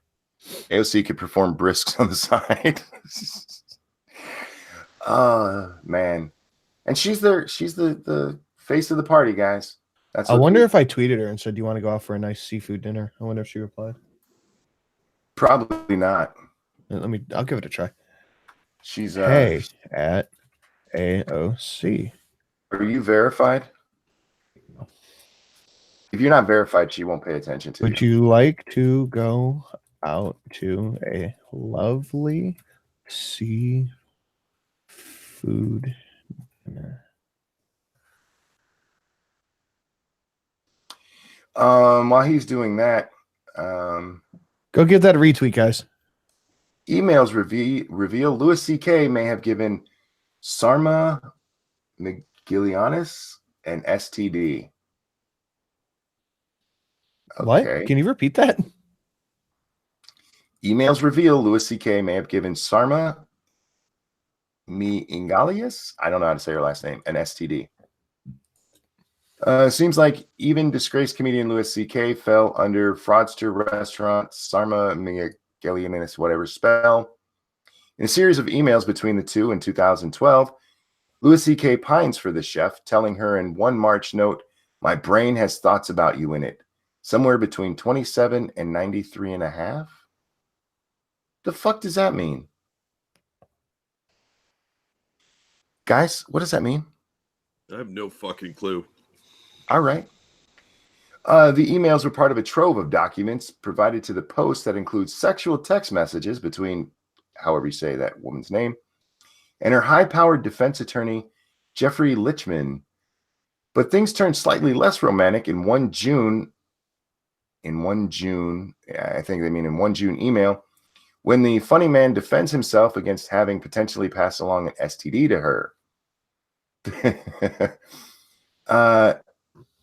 AOC could perform brisks on the side. Man. And she's the face of the party, guys. I wonder if I tweeted her and said, "Do you want to go out for a nice seafood dinner?" I wonder if she replied. Probably not. I'll give it a try. She's hey at AOC. Are you verified? If you're not verified, she won't pay attention to you. Would you like to go out to a lovely seafood dinner? While he's doing that, go give that a retweet, guys. Emails reveal Louis C.K. may have given Sarma McGillianis an STD. Okay. What? Can you repeat that? Emails reveal Louis C.K. may have given Sarma Ingalius, I don't know how to say her last name, an STD. Seems like even disgraced comedian Louis C.K. fell under fraudster restaurant Sarma McGillianis, whatever spell. In a series of emails between the two in 2012, Louis C.K. pines for the chef, telling her in one March note, "My brain has thoughts about you in it. Somewhere between 27 and 93 and a half." The fuck does that mean? Guys, what does that mean? I have no fucking clue. All right. The emails were part of a trove of documents provided to the Post that includes sexual text messages between, however you say that woman's name, and her high-powered defense attorney, Jeffrey Lichman. But things turned slightly less romantic in one June email, when the funny man defends himself against having potentially passed along an STD to her.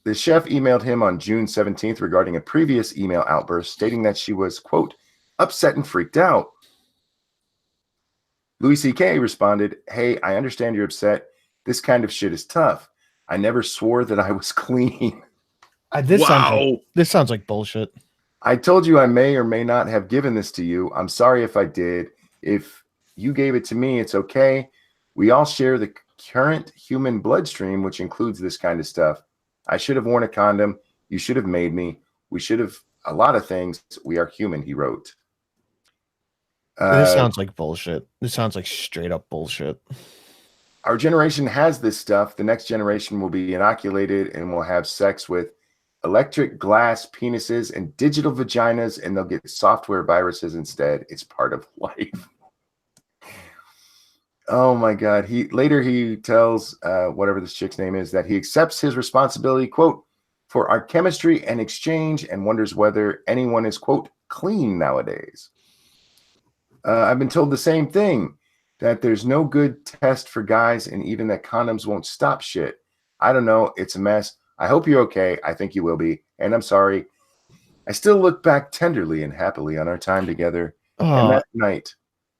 The chef emailed him on June 17th regarding a previous email outburst stating that she was, quote, upset and freaked out. Louis C.K. responded, hey, I understand you're upset. This kind of shit is tough. I never swore that I was clean. This sounds like bullshit. I told you I may or may not have given this to you. I'm sorry if I did. If you gave it to me, it's okay. We all share the current human bloodstream, which includes this kind of stuff. I should have worn a condom. You should have made me. We should have a lot of things. We are human, he wrote. This sounds like bullshit. This sounds like straight up bullshit. Our generation has this stuff. The next generation will be inoculated and will have sex with electric glass penises and digital vaginas, and they'll get software viruses instead. It's part of life. Oh my God. He tells whatever this chick's name is that he accepts his responsibility, quote, for our chemistry and exchange, and wonders whether anyone is, quote, clean nowadays. I've been told the same thing, that there's no good test for guys and even that condoms won't stop shit. I don't know. It's a mess. I hope you're okay. I think you will be. And I'm sorry. I still look back tenderly and happily on our time together. And that night,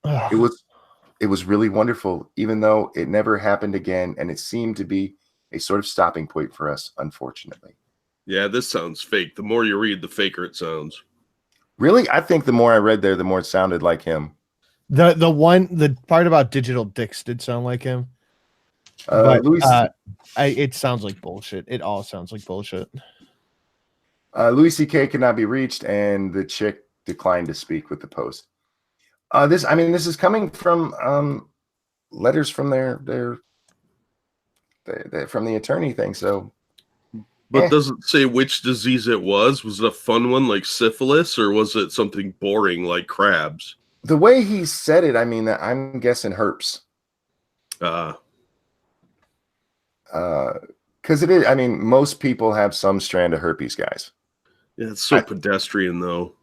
it was really wonderful, even though it never happened again. And it seemed to be a sort of stopping point for us, unfortunately. Yeah, this sounds fake. The more you read, the faker it sounds. Really? I think the more I read there, the more it sounded like him. The part about digital dicks did sound like him. But it sounds like bullshit. It all sounds like bullshit. Louis C.K. could not be reached, and the chick declined to speak with the Post. This is coming from letters from their from the attorney thing. So, but does it say which disease it was? Was it a fun one like syphilis, or was it something boring like crabs? The way he said it, I mean, I'm guessing herpes. Because it is. I mean, most people have some strand of herpes, guys. Yeah, it's so pedestrian, though.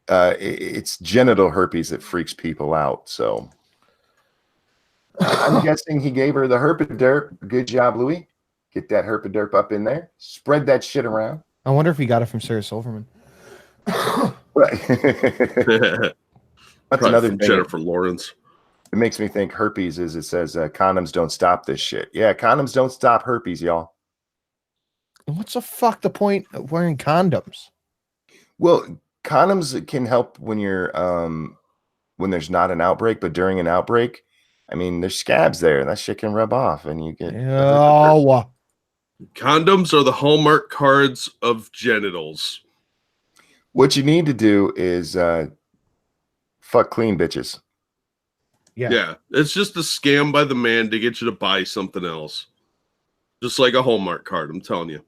It's genital herpes that freaks people out. So I'm guessing he gave her the herpaderp. Good job, Louis. Get that herpaderp up in there. Spread that shit around. I wonder if he got it from Sarah Silverman. Right. That's another thing. Jennifer Lawrence. It makes me think herpes is, it says condoms don't stop this shit. Yeah, condoms don't stop herpes, y'all. What's the fuck the point of wearing condoms? Well, condoms can help when you're when there's not an outbreak, but during an outbreak, I mean, there's scabs there, and that shit can rub off, and you get. Oh. Condoms are the hallmark cards of genitals. What you need to do is fuck clean bitches. Yeah, it's just a scam by the man to get you to buy something else. Just like a Hallmark card, I'm telling you.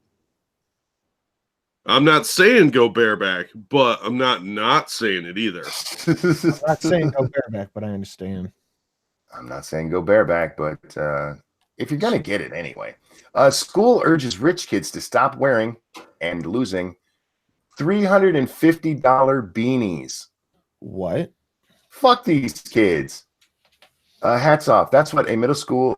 I'm not saying go bareback, but I'm not saying it either. I'm not saying go bareback, but I understand. I'm not saying go bareback, but if you're going to get it anyway. School urges rich kids to stop wearing and losing $350 beanies. What? Fuck these kids. Hats off. That's what a middle school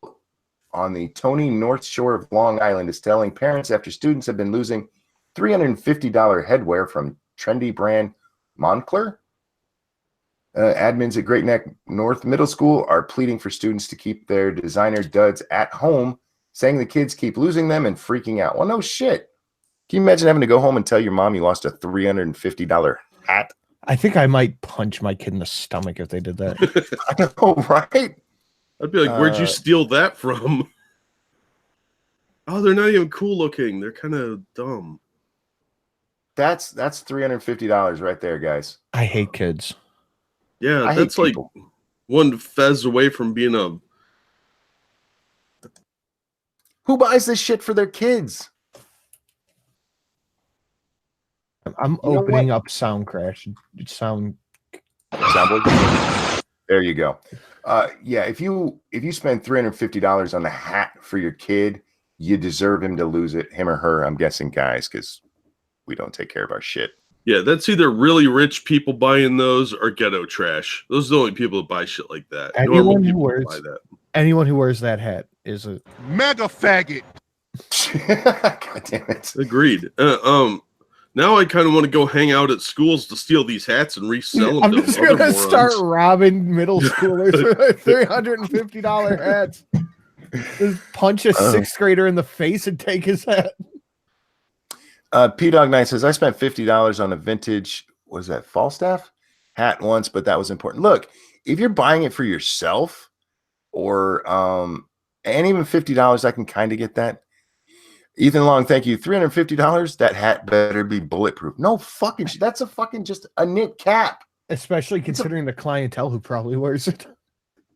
on the Tony North Shore of Long Island is telling parents after students have been losing $350 headwear from trendy brand Moncler. Admins at Great Neck North Middle School are pleading for students to keep their designer duds at home, saying the kids keep losing them and freaking out. Well, no shit. Can you imagine having to go home and tell your mom you lost a $350 hat? I think I might punch my kid in the stomach if they did that. I know, right? I'd be like, where'd you steal that from? Oh, they're not even cool looking. They're kind of dumb. That's $350 right there, guys. I hate kids. Yeah, that's like one fez away from being a... Who buys this shit for their kids? I'm opening up Sound Crash. Soundboard. There you go. Yeah, if you spend $350 on a hat for your kid, you deserve him to lose it, him or her. I'm guessing guys, because we don't take care of our shit. Yeah, that's either really rich people buying those or ghetto trash. Those are the only people that buy shit like that. Normal Anyone who people wears buy that. anyone who wears that hat is a Mega faggot. God damn it. Agreed. Now I kind of want to go hang out at schools to steal these hats and resell them I'm to just other gonna morons. start robbing middle schoolers for $350 hats. Just punch a sixth grader in the face and take his hat. P Dog Knight says, I spent $50 on a vintage, what is that, Falstaff hat once, but that was important. Look, if you're buying it for yourself or and even $50, I can kind of get that. Ethan Long, thank you. $350, that hat better be bulletproof. No fucking shit. That's a fucking just a knit cap. Especially considering the clientele who probably wears it.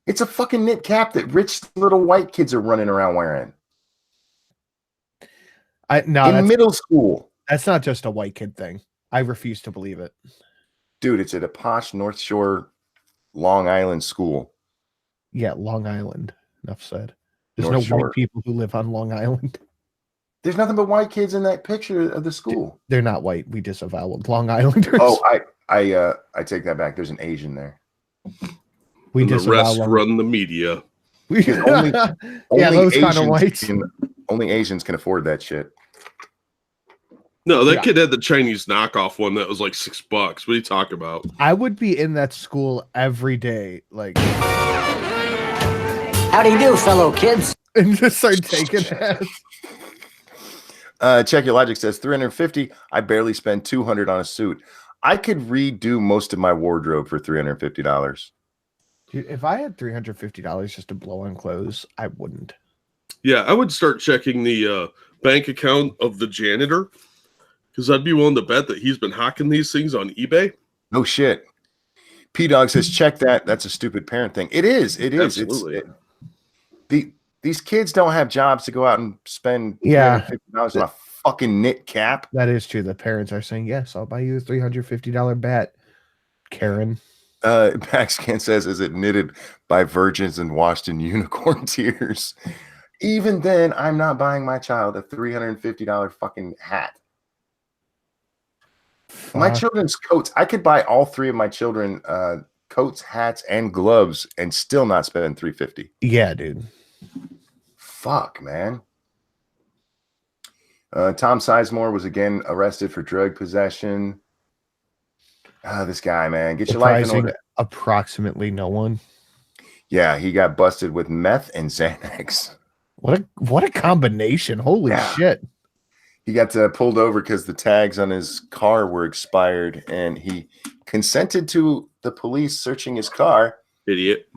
It's a fucking knit cap that rich little white kids are running around wearing. In middle school. That's not just a white kid thing. I refuse to believe it. Dude, it's at a posh North Shore, Long Island school. Yeah, Long Island. Enough said. There's North no Shore. white people who live on Long Island. There's nothing but white kids in that picture of the school. They're not white. We disavow Long Islanders. Oh, I take that back. There's an Asian there. We And the disavow rest Long- run the media. Only yeah, those kind of whites. Only Asians can afford that shit. No, that Yeah. kid had the Chinese knockoff one that was like $6. What are you talking about? I would be in that school every day, like, How do you do, fellow kids? and just start taking that. Check Your Logic says $350. I barely spend $200 on a suit. I could redo most of my wardrobe for $350. Dude, if I had $350 just to blow on clothes, I wouldn't. Yeah, I would start checking the bank account of the janitor because I'd be willing to bet that he's been hawking these things on eBay. No shit. P Dog says, check that. That's a stupid parent thing. It is. It is. Absolutely. These kids don't have jobs to go out and spend Yeah. $350 on a fucking knit cap. That is true. The parents are saying, yes, I'll buy you a $350 bat, Karen. Baxcan says, is it knitted by virgins and washed in unicorn tears? Even then, I'm not buying my child a $350 fucking hat. My children's coats, I could buy all three of my children coats, hats, and gloves and still not spend $350. Yeah, dude. Fuck, man. Tom Sizemore was again arrested for drug possession. This guy, man, get your life in Surprising order. approximately no one. Yeah, he got busted with meth and Xanax. What a combination. Holy Yeah. shit. He got pulled over because the tags on his car were expired, and he consented to the police searching his car. Idiot.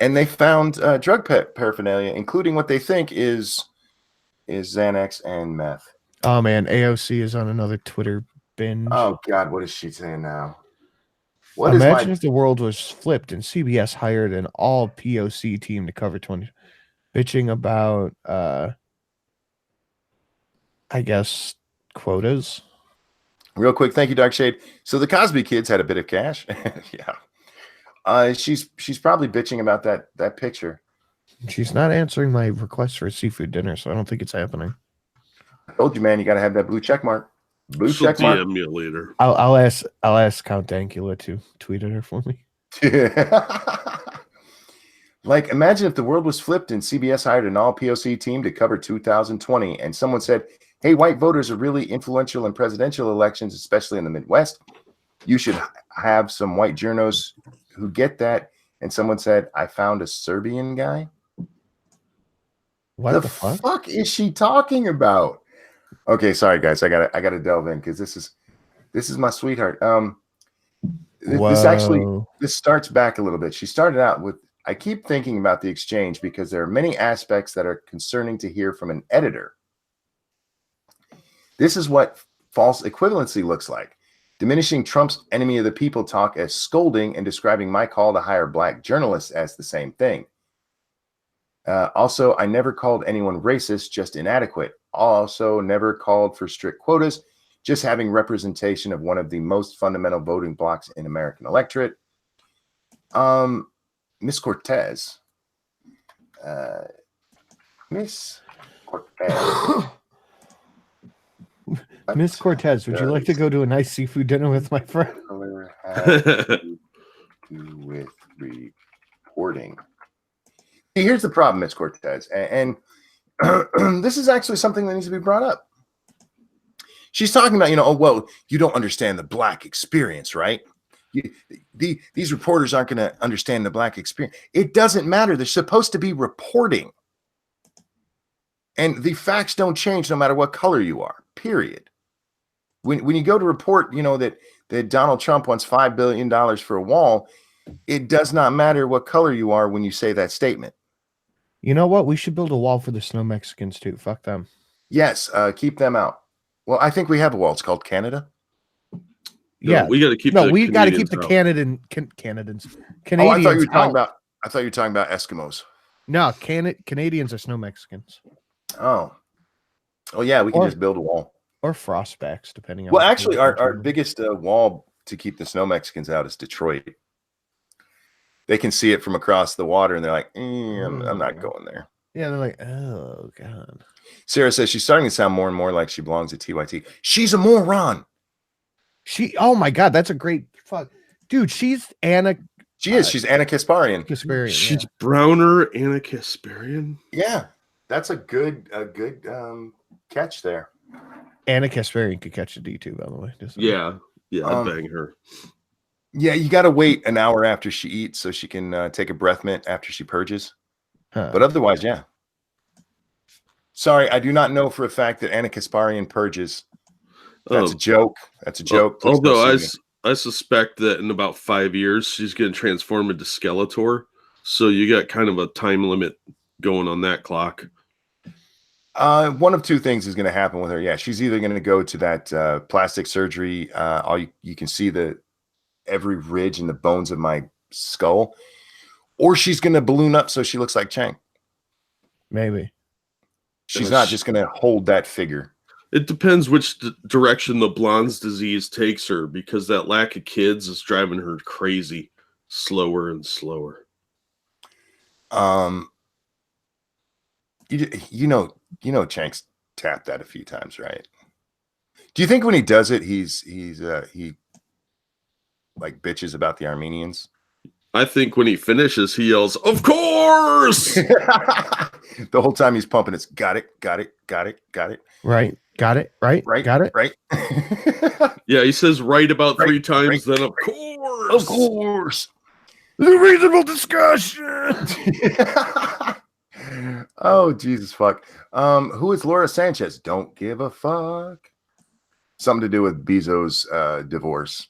And they found drug paraphernalia, including what they think is Xanax and meth. Oh man, AOC is on another Twitter binge. Oh God, what is she saying now? Imagine if the world was flipped and CBS hired an all POC team to cover 20, bitching about I guess quotas. Real quick, thank you, Dark Shade. So the Cosby kids had a bit of cash. Yeah. She's probably bitching about that picture. She's not answering my request for a seafood dinner, so I don't think it's happening. I told you, man, you gotta have that blue check mark. Blue She'll check mark. DM me later. I'll ask Count Dankula to tweet at her for me. Like, imagine if the world was flipped and CBS hired an all POC team to cover 2020, and someone said, hey, white voters are really influential in presidential elections, especially in the Midwest. You should have some white journos who get that. And someone said, I found a Serbian guy. What the fuck? fuck is she talking about? Okay, sorry guys, I gotta delve in because this is my sweetheart. This starts back a little bit. She started out with, I keep thinking about the exchange because there are many aspects that are concerning to hear from an editor. This is what false equivalency looks like. Diminishing Trump's enemy of the people talk as scolding and describing my call to hire black journalists as the same thing. Also, I never called anyone racist, just inadequate. Also, never called for strict quotas, just having representation of one of the most fundamental voting blocks in American electorate. Miss Cortez. Miss Cortez. Miss Cortez, would you like to go to a nice seafood dinner with my friend? Color have to do with reporting. See, here's the problem, Miss Cortez, and this is actually something that needs to be brought up. She's talking about, oh, well, you don't understand the Black experience, right? These reporters aren't going to understand the Black experience. It doesn't matter. They're supposed to be reporting. And the facts don't change no matter what color you are, period. When you go to report, that Donald Trump wants $5 billion for a wall, it does not matter what color you are when you say that statement. You know what? We should build a wall for the snow Mexicans too. Fuck them. Yes, keep them out. Well, I think we have a wall. It's called Canada. Yeah, we got to keep. No, we got to keep the Canadians Canadians. Oh, I thought you were talking out. about. I thought you were talking about Eskimos. No, Canadians are snow Mexicans. Oh, yeah, we can just build a wall. Or frostbacks, depending on. Well, actually, our biggest wall to keep the snow Mexicans out is Detroit. They can see it from across the water, and they're like, I'm not going there. Yeah, they're like, oh, God. Sarah says she's starting to sound more and more like she belongs at TYT. She's a moron. Oh, my God, that's a great fuck. Dude, she's Anna. She is. She's Anna Kasparian. She's Browner Anna Kasparian. Yeah, that's a good catch there. Anna Kasparian could catch a D2, by the way. Yeah, I'd bang her. Yeah, you got to wait an hour after she eats so she can take a breath mint after she purges. Huh. But otherwise, yeah. Sorry, I do not know for a fact that Anna Kasparian purges. That's a joke. That's a joke. Although I suspect that in about 5 years, she's going to transform into Skeletor. So you got kind of a time limit going on that clock. One of two things is going to happen with her. Yeah, she's either going to go to that plastic surgery. You can see every ridge in the bones of my skull, or she's going to balloon up so she looks like Chang. Maybe. She's not just going to hold that figure. It depends which direction the blonde's disease takes her, because that lack of kids is driving her crazy, slower and slower. You know, Chank's tapped that a few times, right? Do you think when he does it, he like bitches about the Armenians? I think when he finishes, he yells, "Of course!" The whole time he's pumping, it's got it. Right. Got it. Right. Got it. Right. Yeah, he says right about 3 times, then of course. Of course. The reasonable discussion. Oh, Jesus fuck. Who is Laura Sanchez? Don't give a fuck. Something to do with Bezos' divorce.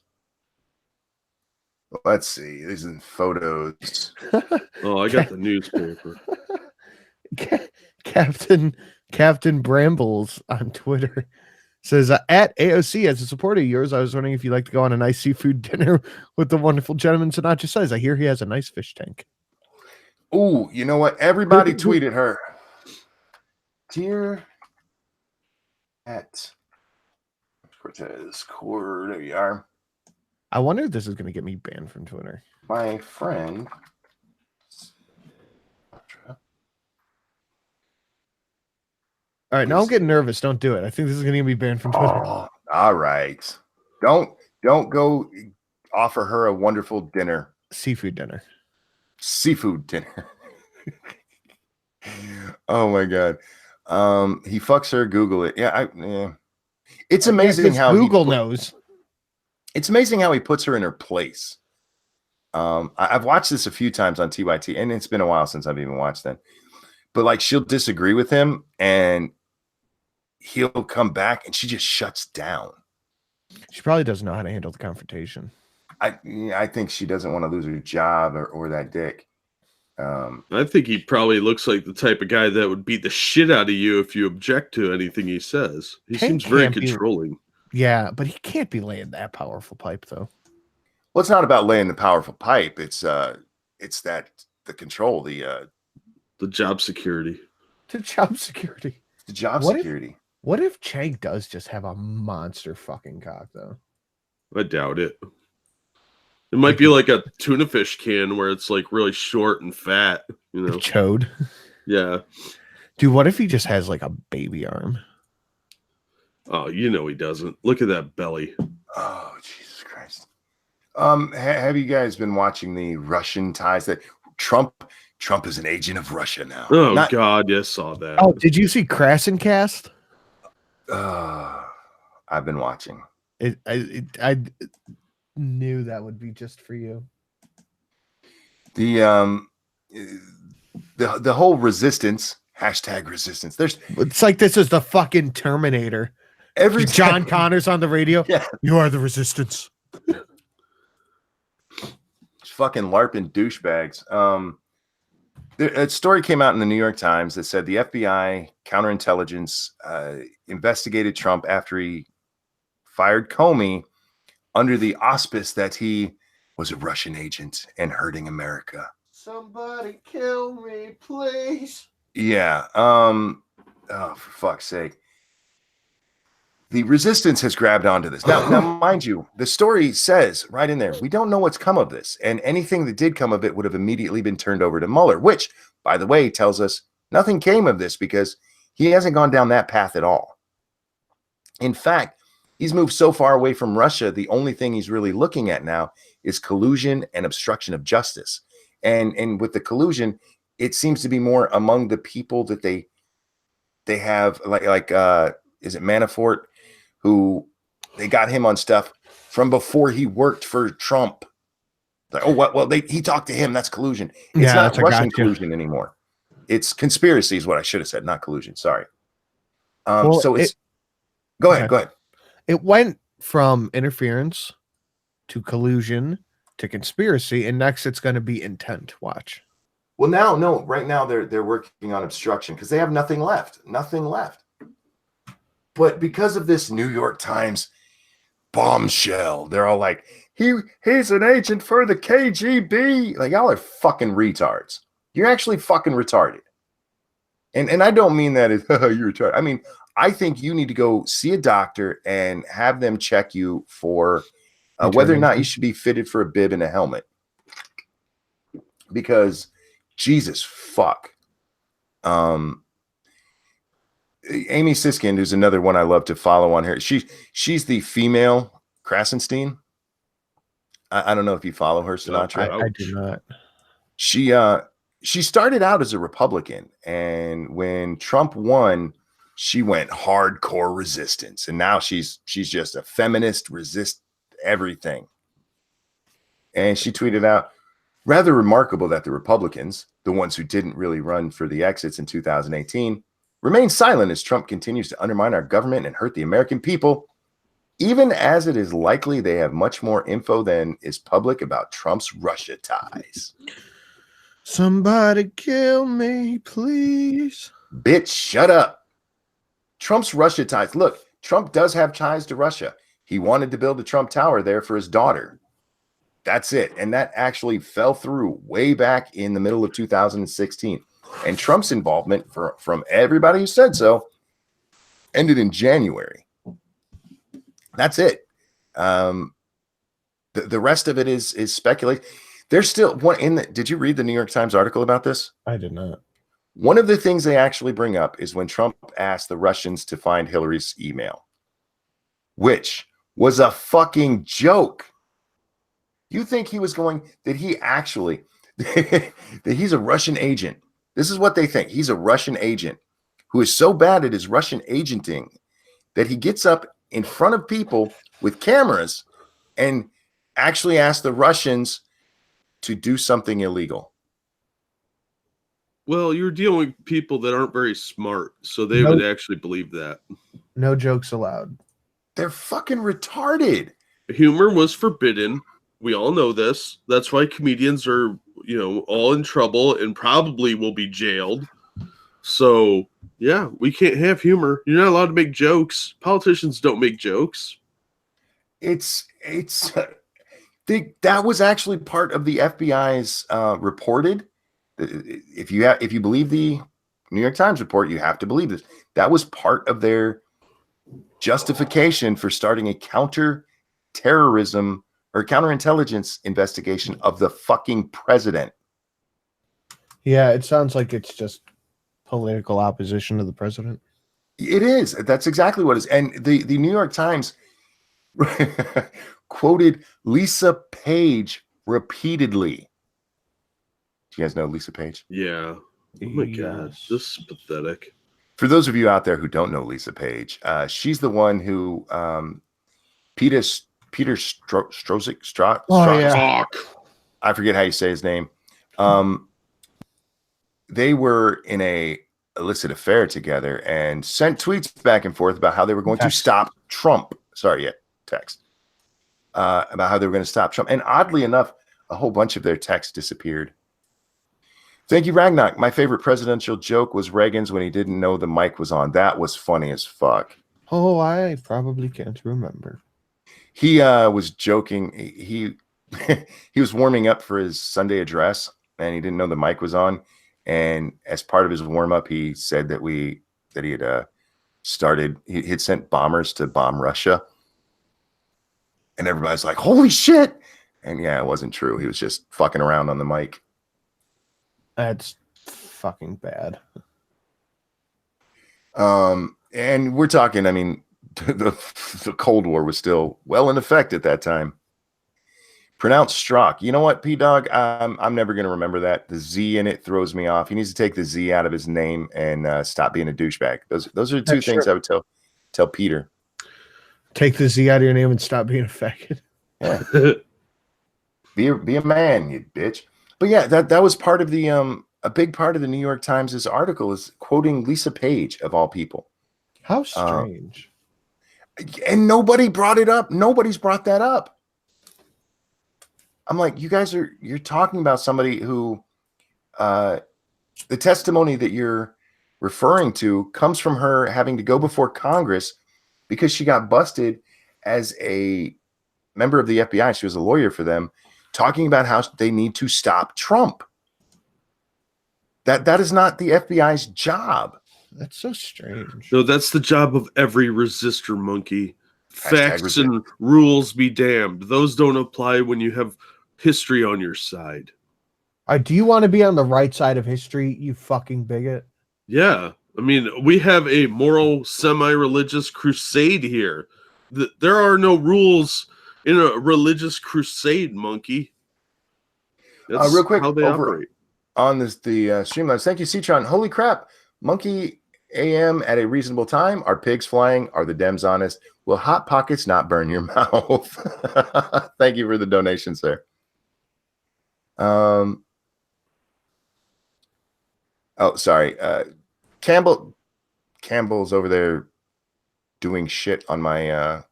Let's see. These are photos. Oh, I got the newspaper. Captain Brambles on Twitter says, at AOC, as a supporter of yours, I was wondering if you'd like to go on a nice seafood dinner with the wonderful gentleman Sinatra says. I hear he has a nice fish tank. Ooh, you know what? Everybody tweeted her. Dear at Cortez Core, there you are. I wonder if this is going to get me banned from Twitter. My friend. All right, now I'm getting nervous. Don't do it. I think this is going to get me banned from Twitter. Oh, all right. Don't go offer her a wonderful dinner. Seafood dinner. Oh my God. He fucks her. Google it. Yeah. It's amazing how Google knows. It's amazing how he puts her in her place. I've watched this a few times on TYT, and it's been a while since I've even watched that. But like, she'll disagree with him, and he'll come back, and she just shuts down. She probably doesn't know how to handle the confrontation. I think she doesn't want to lose her job or that dick. I think he probably looks like the type of guy that would beat the shit out of you if you object to anything he says. He seems very controlling. Yeah, but he can't be laying that powerful pipe, though. Well, it's not about laying the powerful pipe. It's the control, the job security. The job security. The job security. What if Chang does just have a monster fucking cock, though? I doubt it. It might be like a tuna fish can where it's like really short and fat, you know. Chode. Yeah. Dude, what if he just has like a baby arm? Oh, you know he doesn't. Look at that belly. Oh, Jesus Christ. Have you guys been watching the Russian ties that Trump is an agent of Russia now? Oh Not, God, yes, saw that. Oh, did you see Cast? I've been watching. I knew that would be just for you. The whole resistance #resistance. It's like this is the fucking Terminator. Every John Connor's on the radio. Yeah. You are the resistance. Fucking LARPing douchebags. A story came out in the New York Times that said the FBI counterintelligence investigated Trump after he fired Comey under the auspice that he was a Russian agent and hurting America. Somebody kill me, please. Yeah. Oh, for fuck's sake. The resistance has grabbed onto this. Now, mind you, the story says right in there, we don't know what's come of this. And anything that did come of it would have immediately been turned over to Mueller, which, by the way, tells us nothing came of this because he hasn't gone down that path at all. In fact, he's moved so far away from Russia, the only thing he's really looking at now is collusion and obstruction of justice. And with the collusion, it seems to be more among the people that they have, like is it Manafort, who they got him on stuff from before he worked for Trump. Like, oh, well, he talked to him. That's collusion. It's not Russian collusion anymore. It's conspiracy is what I should have said, not collusion. Sorry. So it's go ahead. It went from interference to collusion to conspiracy, and next it's going to be intent. Watch. Well, right now they're working on obstruction because they have nothing left. But because of this New York Times bombshell, they're all like, he's an agent for the KGB. Like, y'all are fucking retards. You're actually fucking retarded. And I don't mean that as you're retarded. I mean, I think you need to go see a doctor and have them check you for whether or not you should be fitted for a bib and a helmet. Because Jesus fuck. Amy Siskind, who's another one I love to follow on here. She's the female Krasenstein. I don't know if you follow her, Sinatra. I do not. She started out as a Republican, and when Trump won, she went hardcore resistance, and now she's just a feminist, resist everything. And she tweeted out, rather remarkable that the Republicans, the ones who didn't really run for the exits in 2018, remain silent as Trump continues to undermine our government and hurt the American people, even as it is likely they have much more info than is public about Trump's Russia ties. Somebody kill me, please. Bitch, shut up. Trump's Russia ties. Look, Trump does have ties to Russia. He wanted to build a Trump Tower there for his daughter. That's it. And that actually fell through way back in the middle of 2016. And Trump's involvement, from everybody who said so, ended in January. That's it. The rest of it is speculation. There's still one in the. Did you read the New York Times article about this? I did not. One of the things they actually bring up is when Trump asked the Russians to find Hillary's email, which was a fucking joke. You think he was going, that he actually, that he's a Russian agent. This is what they think. He's a Russian agent who is so bad at his Russian agenting that he gets up in front of people with cameras and actually asks the Russians to do something illegal. Well, you're dealing with people that aren't very smart, so they would actually believe that. No jokes allowed. They're fucking retarded. Humor was forbidden. We all know this. That's why comedians are, all in trouble and probably will be jailed. So, yeah, we can't have humor. You're not allowed to make jokes. Politicians don't make jokes. That was actually part of the FBI's reported. If you believe the New York Times report, you have to believe this. That was part of their justification for starting a counter-terrorism or counterintelligence investigation of the fucking president. Yeah, it sounds like it's just political opposition to the president. It is. That's exactly what it is. And the New York Times quoted Lisa Page repeatedly. Do you guys know Lisa Page? Yeah. Oh my God, Yes. this is pathetic. For those of you out there who don't know Lisa Page, she's the one who Peter Strzok. Oh, yeah. Fuck. I forget how you say his name. They were in a illicit affair together and sent tweets back and forth about how they were going to stop Trump. Sorry, yeah, text. About how they were going to stop Trump. And oddly enough, a whole bunch of their texts disappeared. Thank you, Ragnar. My favorite presidential joke was Reagan's when he didn't know the mic was on. That was funny as fuck. Oh, I probably can't remember. He was joking. He he was warming up for his Sunday address, and he didn't know the mic was on. And as part of his warm up, he said that he had he had sent bombers to bomb Russia, and everybody's like, "Holy shit!" And yeah, it wasn't true. He was just fucking around on the mic. That's fucking bad. And we're talking. I mean, the Cold War was still well in effect at that time. Pronounced Strzok. You know what, P-Dog? I'm never going to remember that. The Z in it throws me off. He needs to take the Z out of his name and stop being a douchebag. Those are the two things I would tell Peter. Take the Z out of your name and stop being a faggot. Yeah. be a man, you bitch. But yeah, that was part of the a big part of the New York Times' article is quoting Lisa Page of all people. How strange. And nobody brought it up. Nobody's brought that up. I'm like, you're talking about somebody who the testimony that you're referring to comes from her having to go before Congress because she got busted as a member of the FBI. She was a lawyer for them, talking about how they need to stop Trump. That is not the FBI's job. That's so strange. No, that's the job of every resistor monkey. Facts and rules be damned. Those don't apply when you have history on your side. Do you want to be on the right side of history, you fucking bigot? Yeah. I mean, we have a moral, semi-religious crusade here. There are no rules in a religious crusade, monkey. That's real quick, how they operate. On the Streamlabs. Thank you, Citron. Holy crap. Monkey AM at a reasonable time. Are pigs flying? Are the Dems honest? Will Hot Pockets not burn your mouth? Thank you for the donation, sir. Oh, sorry. Campbell's over there doing shit on my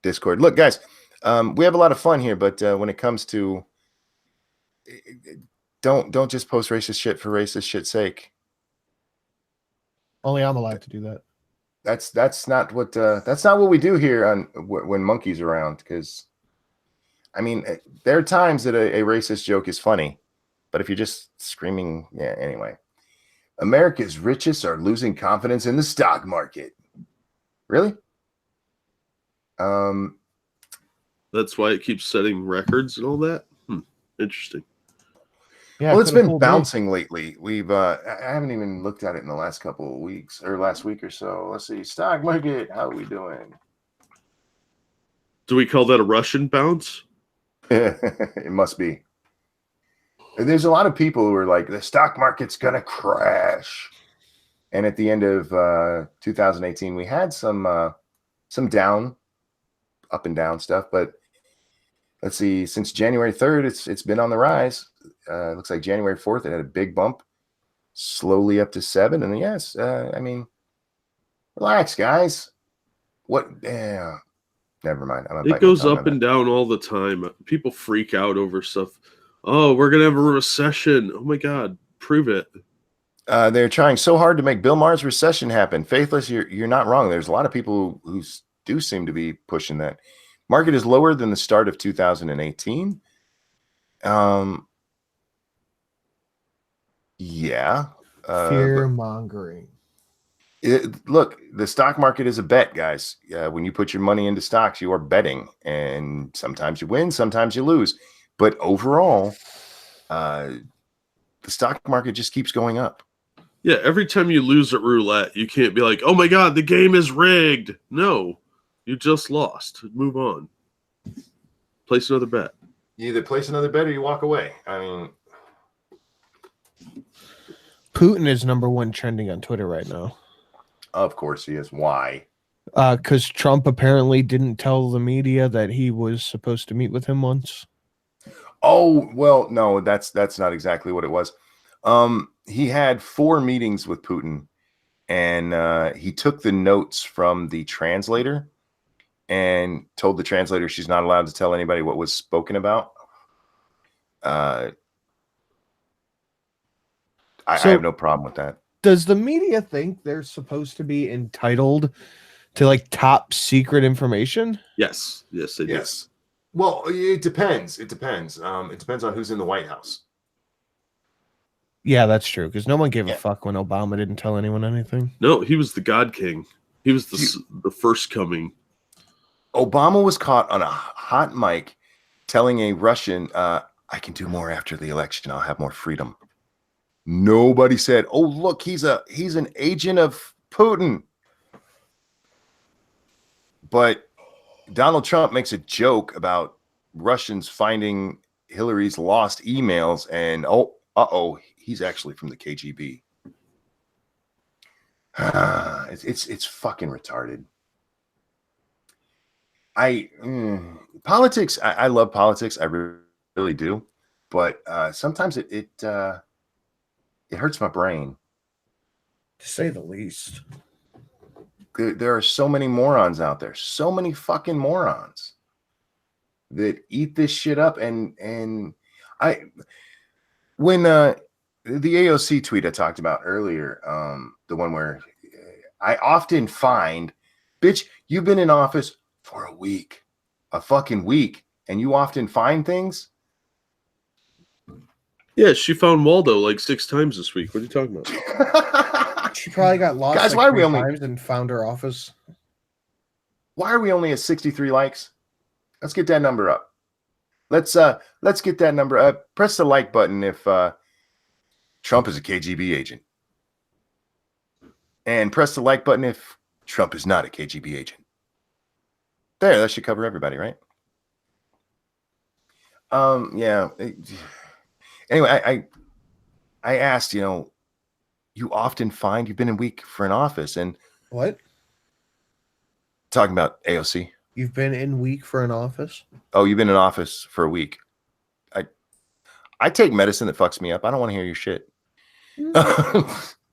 Discord. Look, guys, we have a lot of fun here, but when it comes to don't just post racist shit for racist shit's sake. Only I'm allowed to do that. That's not what we do here on when Monkey's around. Because I mean, there are times that a racist joke is funny, but if you're just screaming, yeah. Anyway, America's richest are losing confidence in the stock market. Really? That's why it keeps setting records and all that. Interesting. Yeah, well, it's been bouncing lately. We've I haven't even looked at it in the last couple of weeks or last week or so. Let's see. Stock market, how are we doing? Do we call that a Russian bounce? It must be. There's a lot of people who are like, the stock market's gonna crash. And at the end of 2018, we had some down, up and down stuff, but let's see, since January 3rd, it's been on the rise. It looks like January 4th, it had a big bump, slowly up to 7. And yes, I mean, relax, guys. What? Yeah, never mind. It goes up and down all the time. People freak out over stuff. Oh, we're gonna have a recession. Oh my God, prove it. They're trying so hard to make Bill Maher's recession happen. Faithless, you're not wrong. There's a lot of people who do seem to be pushing that. Market is lower than the start of 2018. Yeah. Fear mongering. Look, the stock market is a bet, guys. When you put your money into stocks, you are betting, and sometimes you win, sometimes you lose. But overall, the stock market just keeps going up. Yeah, every time you lose at roulette, you can't be like, oh my God, the game is rigged. No, you just lost. Move on. Place another bet. You either place another bet or you walk away. I mean, Putin is #1 trending on Twitter right now. of course he is. Why? Because Trump apparently didn't tell the media that he was supposed to meet with him once. Oh, well, no, that's not exactly what it was. He had 4 meetings with Putin, and he took the notes from the translator and told the translator she's not allowed to tell anybody what was spoken about. I have no problem with that. Does the media think they're supposed to be entitled to like top secret information? Yes, they do. Yes. Well, it depends. It depends. It depends on who's in the White House. Yeah, that's true. Because no one gave a fuck when Obama didn't tell anyone anything. No, he was the God King. He was the first coming. Obama was caught on a hot mic telling a Russian, I can do more after the election. I'll have more freedom. Nobody said, oh, look, he's an agent of Putin. But Donald Trump makes a joke about Russians finding Hillary's lost emails, and he's actually from the KGB. It's fucking retarded. Politics. I love politics. I really do, but sometimes it hurts my brain, to say the least. There are so many morons out there, so many fucking morons that eat this shit up. And when the AOC tweet I talked about earlier, the one where I often find, bitch, you've been in office for a fucking week, and you often find things. Yeah, she found Waldo like 6 times this week. What are you talking about? She probably got lost. Guys, why are we only times and found her office? Why are we only at 63 likes? Let's get that number up. Let's get that number up. Press the like button if Trump is a KGB agent, and press the like button if Trump is not a KGB agent. There, that should cover everybody, right? Yeah. Anyway, I asked, you often find you've been in week for an office, and what? Talking about AOC. You've been in week for an office? Oh, you've been in office for a week. I take medicine that fucks me up. I don't want to hear your shit.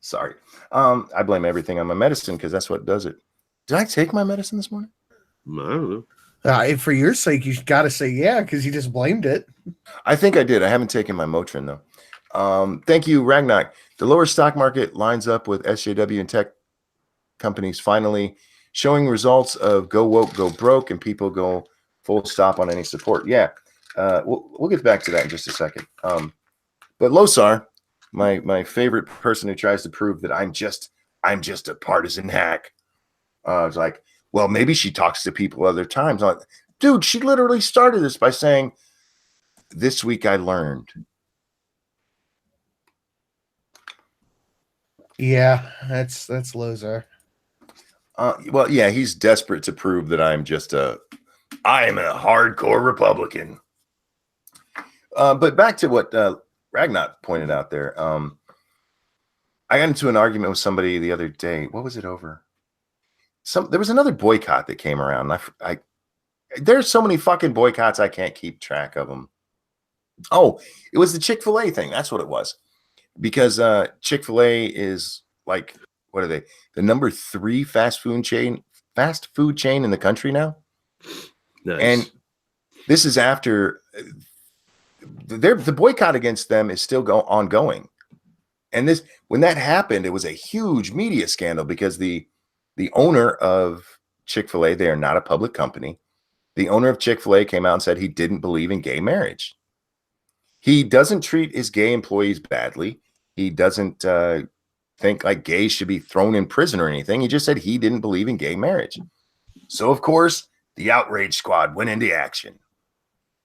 Sorry. I blame everything on my medicine because that's what does it. Did I take my medicine this morning? I don't know. For your sake, you got to say yeah, because you just blamed it. I think I did. I haven't taken my Motrin, though. Thank you, Ragnar. The lower stock market lines up with SJW and tech companies finally showing results of go woke, go broke, and people go full stop on any support. Yeah, we'll get back to that in just a second. But Losar, my favorite person who tries to prove that I'm just a partisan hack, is like, well, maybe she talks to people other times. I'm like, dude, she literally started this by saying, "This week I learned." Yeah, that's Losar. Well, yeah, he's desperate to prove that I am a hardcore Republican. But back to what Ragnar pointed out there. I got into an argument with somebody the other day. What was it over? There was another boycott that came around. There's so many fucking boycotts I can't keep track of them. Oh, it was the Chick-fil-A thing. That's what it was. Because Chick-fil-A is like, what are they? The number 3 fast food chain in the country now. Nice. And this is after the boycott against them is still ongoing. And when that happened, it was a huge media scandal because the owner of Chick-fil-A, they are not a public company. The owner of Chick-fil-A came out and said he didn't believe in gay marriage. He doesn't treat his gay employees badly. He doesn't think like gays should be thrown in prison or anything. He just said he didn't believe in gay marriage. So, of course, the outrage squad went into action.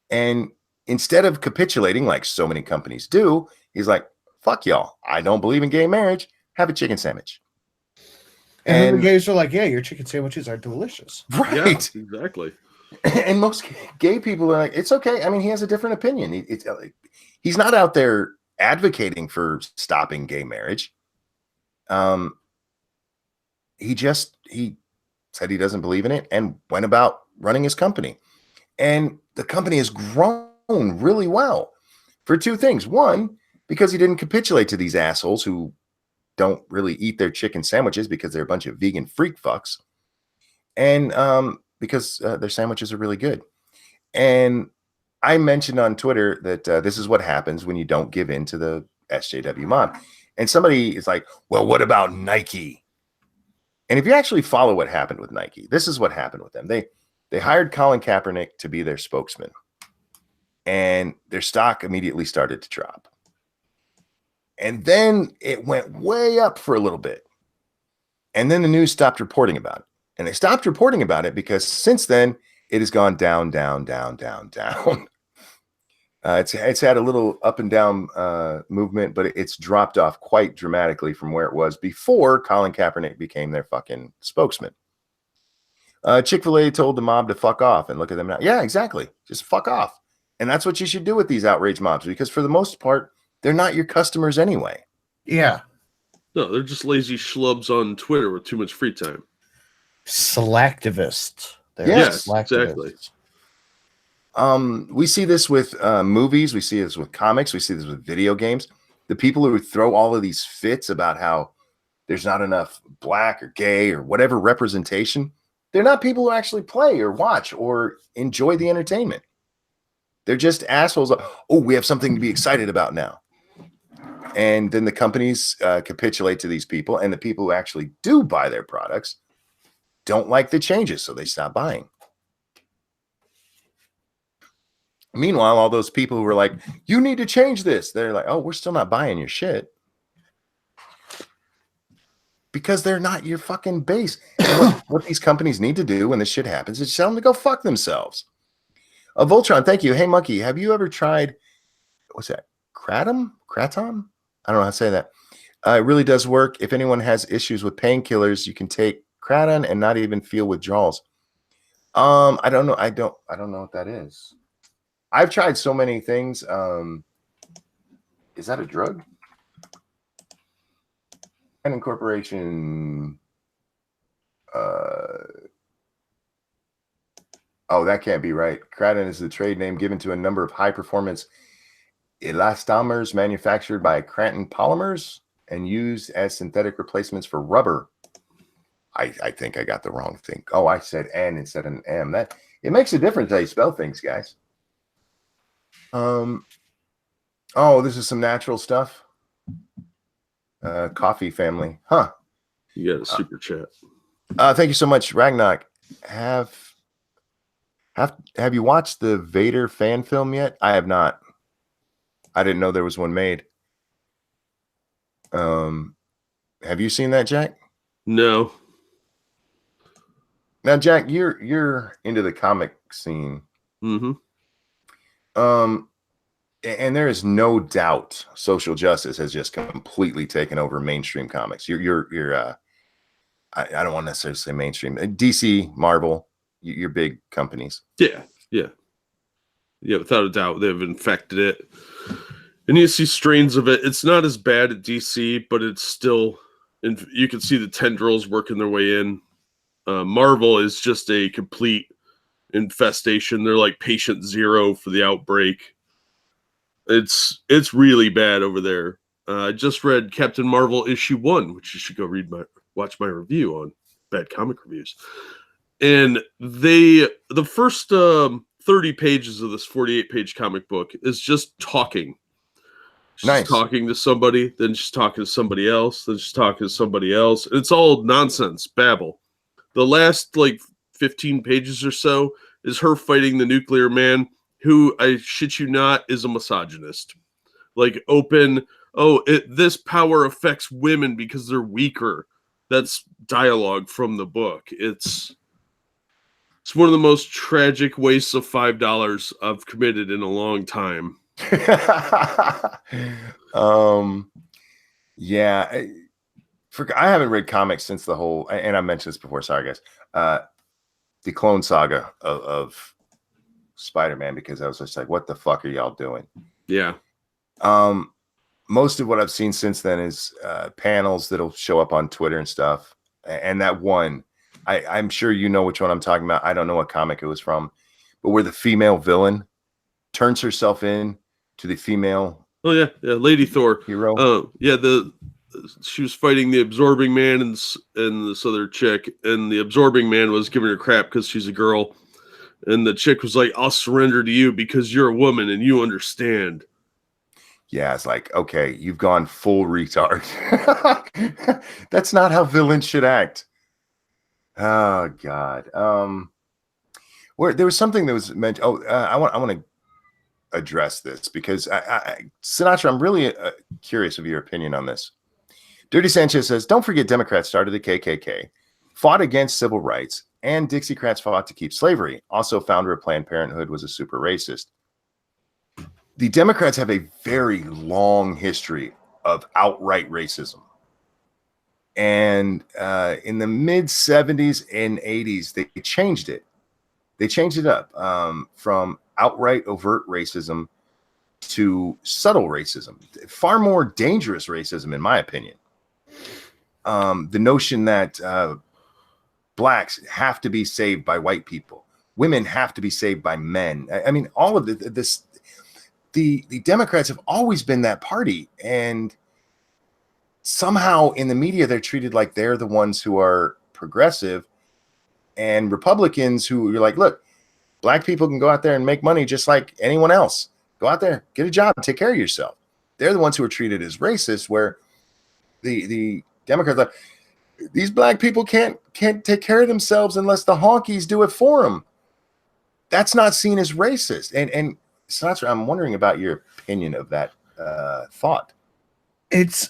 And instead of capitulating like so many companies do, he's like, fuck y'all. I don't believe in gay marriage. have a chicken sandwich. And then the gays are like, yeah, your chicken sandwiches are delicious. Right. Yeah, exactly. And most gay people are like, it's okay. I mean, he has a different opinion. He's not out there advocating for stopping gay marriage. He said he doesn't believe in it and went about running his company. And the company has grown really well for two things. One, because he didn't capitulate to these assholes who don't really eat their chicken sandwiches because they're a bunch of vegan freak fucks. And because their sandwiches are really good. And I mentioned on Twitter that this is what happens when you don't give in to the SJW mob. And somebody is like, well, what about Nike? And if you actually follow what happened with Nike, this is what happened with them. They hired Colin Kaepernick to be their spokesman. And their stock immediately started to drop. And then it went way up for a little bit. And then the news stopped reporting about it. And they stopped reporting about it because since then, it has gone down, down, down, down, down. It's had a little up and down movement, but it's dropped off quite dramatically from where it was before Colin Kaepernick became their fucking spokesman. Chick-fil-A told the mob to fuck off, and look at them now. Yeah, exactly. Just fuck off. And that's what you should do with these outrage mobs, because for the most part, they're not your customers anyway. Yeah. No, they're just lazy schlubs on Twitter with too much free time. Slacktivists. Yes, exactly. We see this with movies. We see this with comics. We see this with video games. The people who throw all of these fits about how there's not enough black or gay or whatever representation, they're not people who actually play or watch or enjoy the entertainment. They're just assholes. Oh, we have something to be excited about now. And then the companies capitulate to these people, and the people who actually do buy their products don't like the changes, so they stop buying. Meanwhile, all those people who were like, you need to change this, they're like, oh, we're still not buying your shit. Because they're not your fucking base. What these companies need to do when this shit happens is tell them to go fuck themselves. Voltron, thank you. Hey, Monkey, have you ever tried, what's that? Kratom? I don't know how to say that. It really does work. If anyone has issues with painkillers, you can take Kratom and not even feel withdrawals. I don't know. I don't know what that is. I've tried so many things. Is that a drug? And incorporation. Oh, that can't be right. Kratom is the trade name given to a number of high-performance elastomers manufactured by Cranton Polymers and used as synthetic replacements for rubber. I think I got the wrong thing. Oh, I said N instead of an M. That it makes a difference how you spell things, guys. Oh, this is some natural stuff. Coffee family, huh? You got a super chat. Thank you so much, Ragnar. Have you watched the Vader fan film yet? I have not. I didn't know there was one made. Have you seen that, Jack? No. Now, Jack, you're into the comic scene. Mm-hmm. And there is no doubt social justice has just completely taken over mainstream comics. I don't want to necessarily say mainstream. DC, Marvel, your big companies. Yeah. Without a doubt, they've infected it, and you see strains of it. It's not as bad at DC, but it's still, and you can see the tendrils working their way in. Marvel is just a complete infestation. They're like patient zero for the outbreak. It's really bad over there. I just read Captain Marvel issue 1, which you should go watch my review on Bad Comic Reviews. And the first 30 pages of this 48-page comic book is just talking. She's Nice. Talking to somebody, then she's talking to somebody else, then she's talking to somebody else. It's all nonsense, babble. The last 15 pages or so is her fighting the nuclear man, who, I shit you not, is a misogynist. This power affects women because they're weaker. That's dialogue from the book. It's one of the most tragic wastes of $5 I've committed in a long time. Yeah. I haven't read comics since the whole, and I mentioned this before. Sorry, guys. The Clone Saga of Spider-Man, because I was just like, what the fuck are y'all doing? Yeah. Most of what I've seen since then is panels that'll show up on Twitter and stuff. And that one, I'm sure you know which one I'm talking about. I don't know what comic it was from, but where the female villain turns herself in to the female. Oh yeah, Lady Thor hero. She was fighting the Absorbing Man and this other chick, and the Absorbing Man was giving her crap because she's a girl, and the chick was like, "I'll surrender to you because you're a woman and you understand." Yeah, it's like, okay, you've gone full retard. That's not how villains should act. Oh God. Where there was something that was meant. I want to address this because Sinatra, I'm really curious of your opinion on this. Dirty Sanchez says, don't forget Democrats started the KKK, fought against civil rights, and Dixiecrats fought to keep slavery. Also, founder of Planned Parenthood was a super racist. The Democrats have a very long history of outright racism. And in the mid 70s and 80s, they changed it. They changed it up from outright overt racism to subtle racism, far more dangerous racism, in my opinion. The notion that blacks have to be saved by white people, women have to be saved by men. I mean, all of this. The Democrats have always been that party, and somehow in the media they're treated like they're the ones who are progressive, and Republicans who you're like, look, black people can go out there and make money just like anyone else. Go out there, get a job, take care of yourself. They're the ones who are treated as racist, where the Democrats are like, these black people can't take care of themselves unless the honkies do it for them. That's not seen as racist. And Satsu, I'm wondering about your opinion of that thought. It's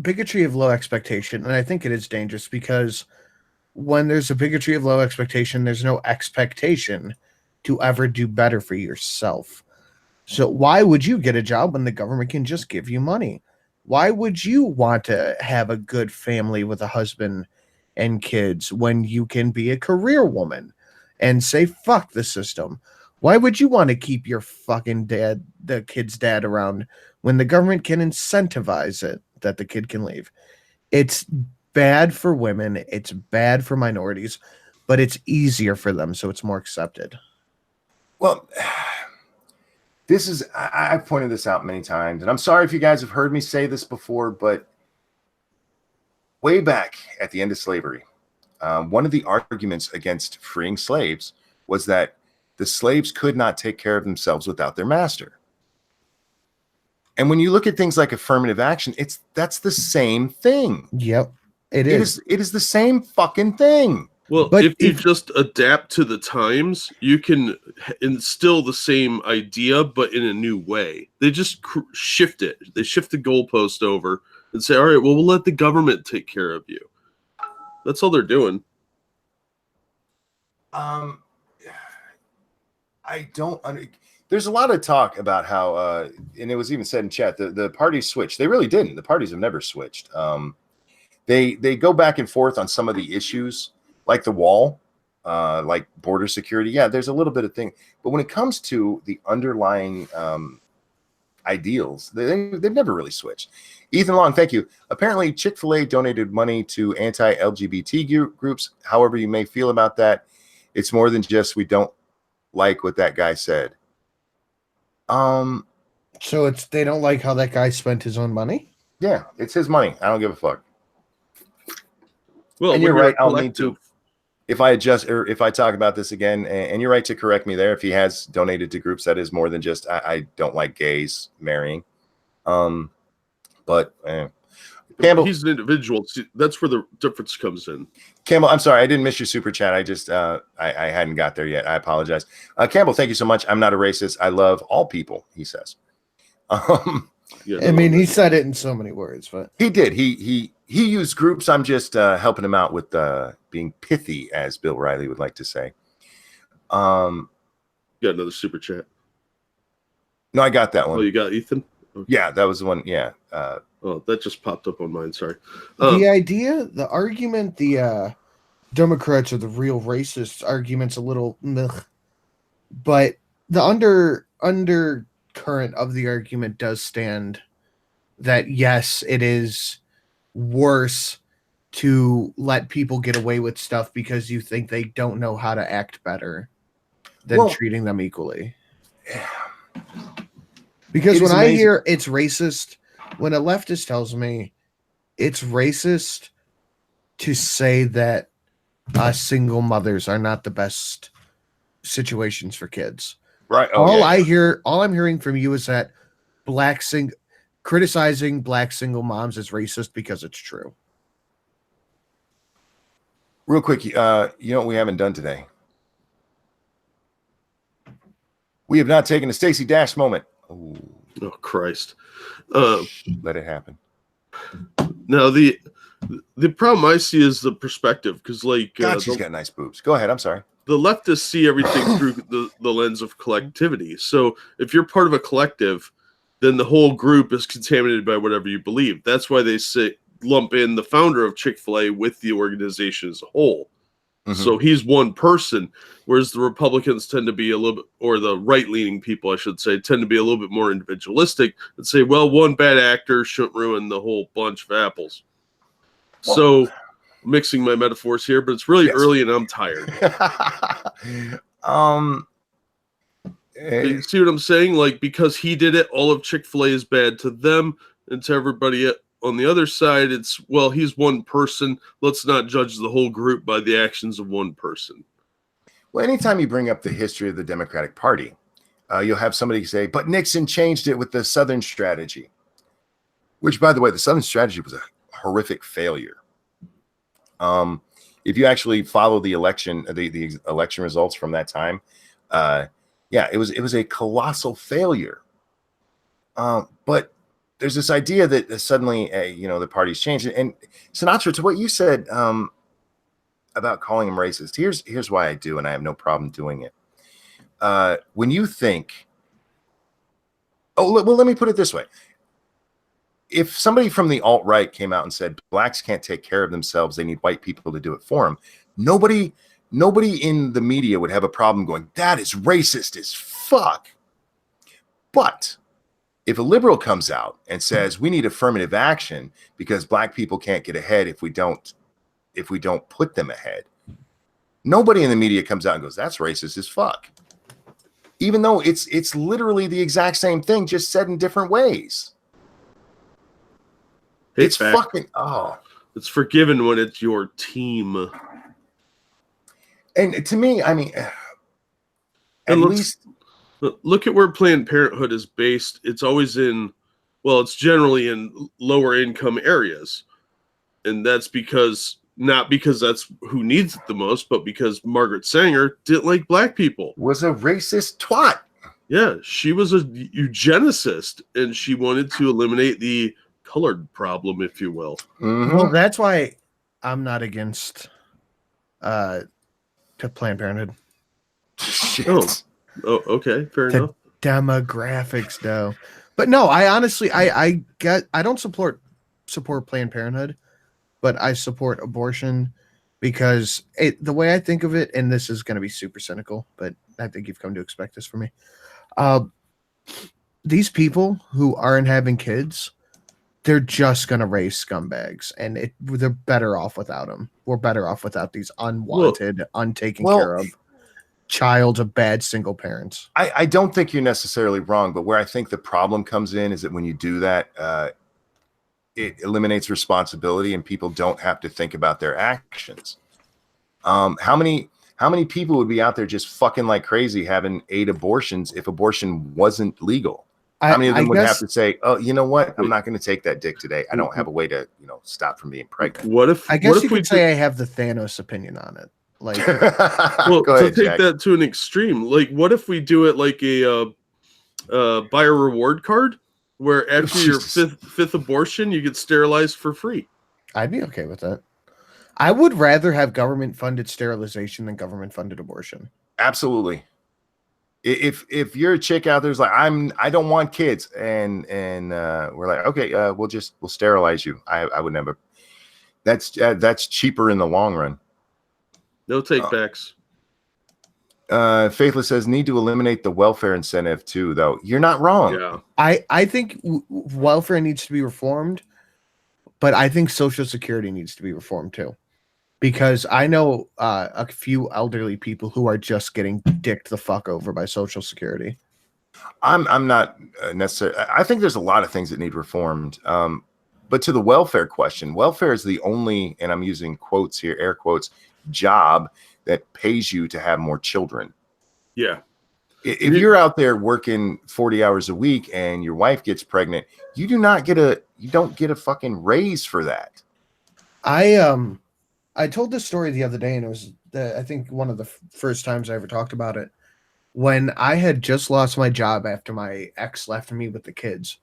bigotry of low expectation, and I think it is dangerous because when there's a bigotry of low expectation, there's no expectation to ever do better for yourself. So why would you get a job when the government can just give you money? Why would you want to have a good family with a husband and kids when you can be a career woman and say, fuck the system? Why would you want to keep your fucking dad, the kid's dad, around when the government can incentivize it that the kid can leave? It's bad for women. It's bad for minorities, but it's easier for them, so it's more accepted. Well, I've pointed this out many times, and I'm sorry if you guys have heard me say this before, but way back at the end of slavery, one of the arguments against freeing slaves was that the slaves could not take care of themselves without their master. And when you look at things like affirmative action, that's the same thing. Yep, it is. It is the same fucking thing. Well, but if you just adapt to the times, you can instill the same idea, but in a new way. They just shift it. They shift the goalpost over and say, all right, well, we'll let the government take care of you. That's all they're doing. I don't. There's a lot of talk about how, and it was even said in chat, the parties switched. They really didn't. The parties have never switched. They go back and forth on some of the issues, like the wall, like border security. Yeah, there's a little bit of thing, but when it comes to the underlying ideals, they've never really switched. Ethan Long, thank you. Apparently, Chick-fil-A donated money to anti-LGBT groups. However you may feel about that, it's more than just we don't like what that guy said. So they don't like how that guy spent his own money? Yeah, it's his money. I don't give a fuck. Well, and you're right. I'll need to, if I adjust or if I talk about this again, and you're right to correct me there. If he has donated to groups, that is more than just I don't like gays marrying. But Campbell, he's an individual. See, that's where the difference comes in. Campbell, I'm sorry, I didn't miss your super chat. I just I hadn't got there yet. I apologize. Campbell, thank you so much. I'm not a racist. I love all people, he says. Yeah, I mean, he said it in so many words, but he did. He used groups. I'm just helping him out with being pithy, as Bill Riley would like to say. Got another super chat. No, I got that one. Oh, you got Ethan? Yeah, that was the one. Yeah. Oh, that just popped up on mine. Sorry. The idea, the argument, the Democrats are the real racists argument's a little meh, but the undercurrent of the argument does stand that yes, it is worse to let people get away with stuff because you think they don't know how to act better than treating them equally. Because when I hear it's racist, when a leftist tells me it's racist to say that single mothers are not the best situations for kids. Right. All I'm hearing from you is that criticizing black single moms is racist because it's true. Real quick, you know what we haven't done today? We have not taken a Stacey Dash moment. Ooh. Oh Christ! Let it happen. Now the problem I see is the perspective, because like God, she's got nice boobs. Go ahead. I'm sorry. The leftists see everything through the lens of collectivity. So if you're part of a collective, then the whole group is contaminated by whatever you believe. That's why they lump in the founder of Chick-fil-A with the organization as a whole. Mm-hmm. So he's one person, whereas the Republicans tend to be a little bit, or the right-leaning people, I should say, tend to be a little bit more individualistic and say, well, one bad actor shouldn't ruin the whole bunch of apples. Well, so mixing my metaphors here, but it's really early and I'm tired. You see what I'm saying? Like, because he did it, all of Chick-fil-A is bad to them, and to everybody on the other side, it's, well, he's one person. Let's not judge the whole group by the actions of one person. Well, anytime you bring up the history of the Democratic Party, you'll have somebody say, but Nixon changed it with the Southern strategy, which, by the way, the Southern strategy was a horrific failure. If you actually follow the election, the election results from that time, it was a colossal failure. But there's this idea that suddenly, the party's changed. And Sinatra, to what you said about calling him racist, here's why I do, and I have no problem doing it. When you think, let me put it this way. If somebody from the alt-right came out and said blacks can't take care of themselves, they need white people to do it for them, nobody in the media would have a problem going, that is racist as fuck. But if a liberal comes out and says we need affirmative action because black people can't get ahead if we don't put them ahead, nobody in the media comes out and goes, that's racist as fuck. Even though it's literally the exact same thing, just said in different ways. It's fucking it's forgiven when it's your team. And to me, I mean, at least look at where Planned Parenthood is based. It's always it's generally in lower income areas. And that's not because that's who needs it the most, but because Margaret Sanger didn't like black people. Was a racist twat. Yeah, she was a eugenicist, and she wanted to eliminate the colored problem, if you will. Mm-hmm. Well, that's why I'm not against to Planned Parenthood. Shit. Oh, okay, fair enough. Demographics, though, but no, I honestly, I don't support Planned Parenthood, but I support abortion because the way I think of it, and this is going to be super cynical, but I think you've come to expect this from me. These people who aren't having kids, they're just going to raise scumbags, and they're better off without them. We're better off without these unwanted, untaken care of child of bad single parents. I don't think you're necessarily wrong, but where I think the problem comes in is that when you do that, it eliminates responsibility and people don't have to think about their actions. How many people would be out there just fucking like crazy having 8 abortions if abortion wasn't legal? How many of them would have to say, oh, you know what? I'm not going to take that dick today. I don't have a way to, stop from being pregnant. I guess you could say I have the Thanos opinion on it. Like, well, to take that to an extreme, like, what if we do it like a buy a reward card where after your fifth abortion, you get sterilized for free? I'd be okay with that. I would rather have government funded sterilization than government funded abortion. Absolutely. If you're a chick out there's like I don't want kids, and we're like, okay, we'll sterilize you. I would never. That's cheaper in the long run. No take backs. Faithless says need to eliminate the welfare incentive too, though. You're not wrong. Yeah. I think welfare needs to be reformed, but I think Social Security needs to be reformed too, because I know a few elderly people who are just getting dicked the fuck over by Social Security. I'm not necessarily. I think there's a lot of things that need reformed. But to the welfare question, welfare is the only, and I'm using quotes here, air quotes, job that pays you to have more children. Yeah. If you're out there working 40 hours a week and your wife gets pregnant, you don't get a fucking raise for that. I told this story the other day, and it was I think one of the first times I ever talked about it. When I had just lost my job after my ex left me with the kids,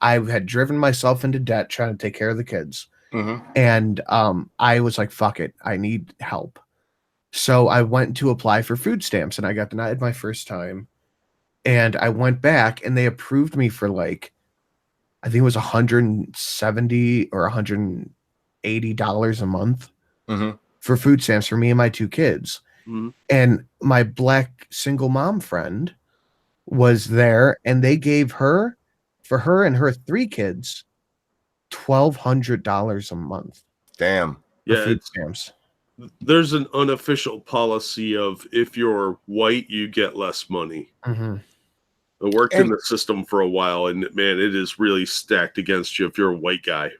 I had driven myself into debt trying to take care of the kids. Mm-hmm. And I was like, fuck it, I need help. So I went to apply for food stamps, and I got denied my first time. And I went back, and they approved me for like, I think it was $170 or $180 a month for food stamps for me and my two kids. Mm-hmm. And my black single mom friend was there, and they gave her, for her and her three kids, $1,200 a month. Damn. Yeah. Food stamps. There's an unofficial policy of if you're white, you get less money. Mm-hmm. I worked in the system for a while, and man, it is really stacked against you if you're a white guy.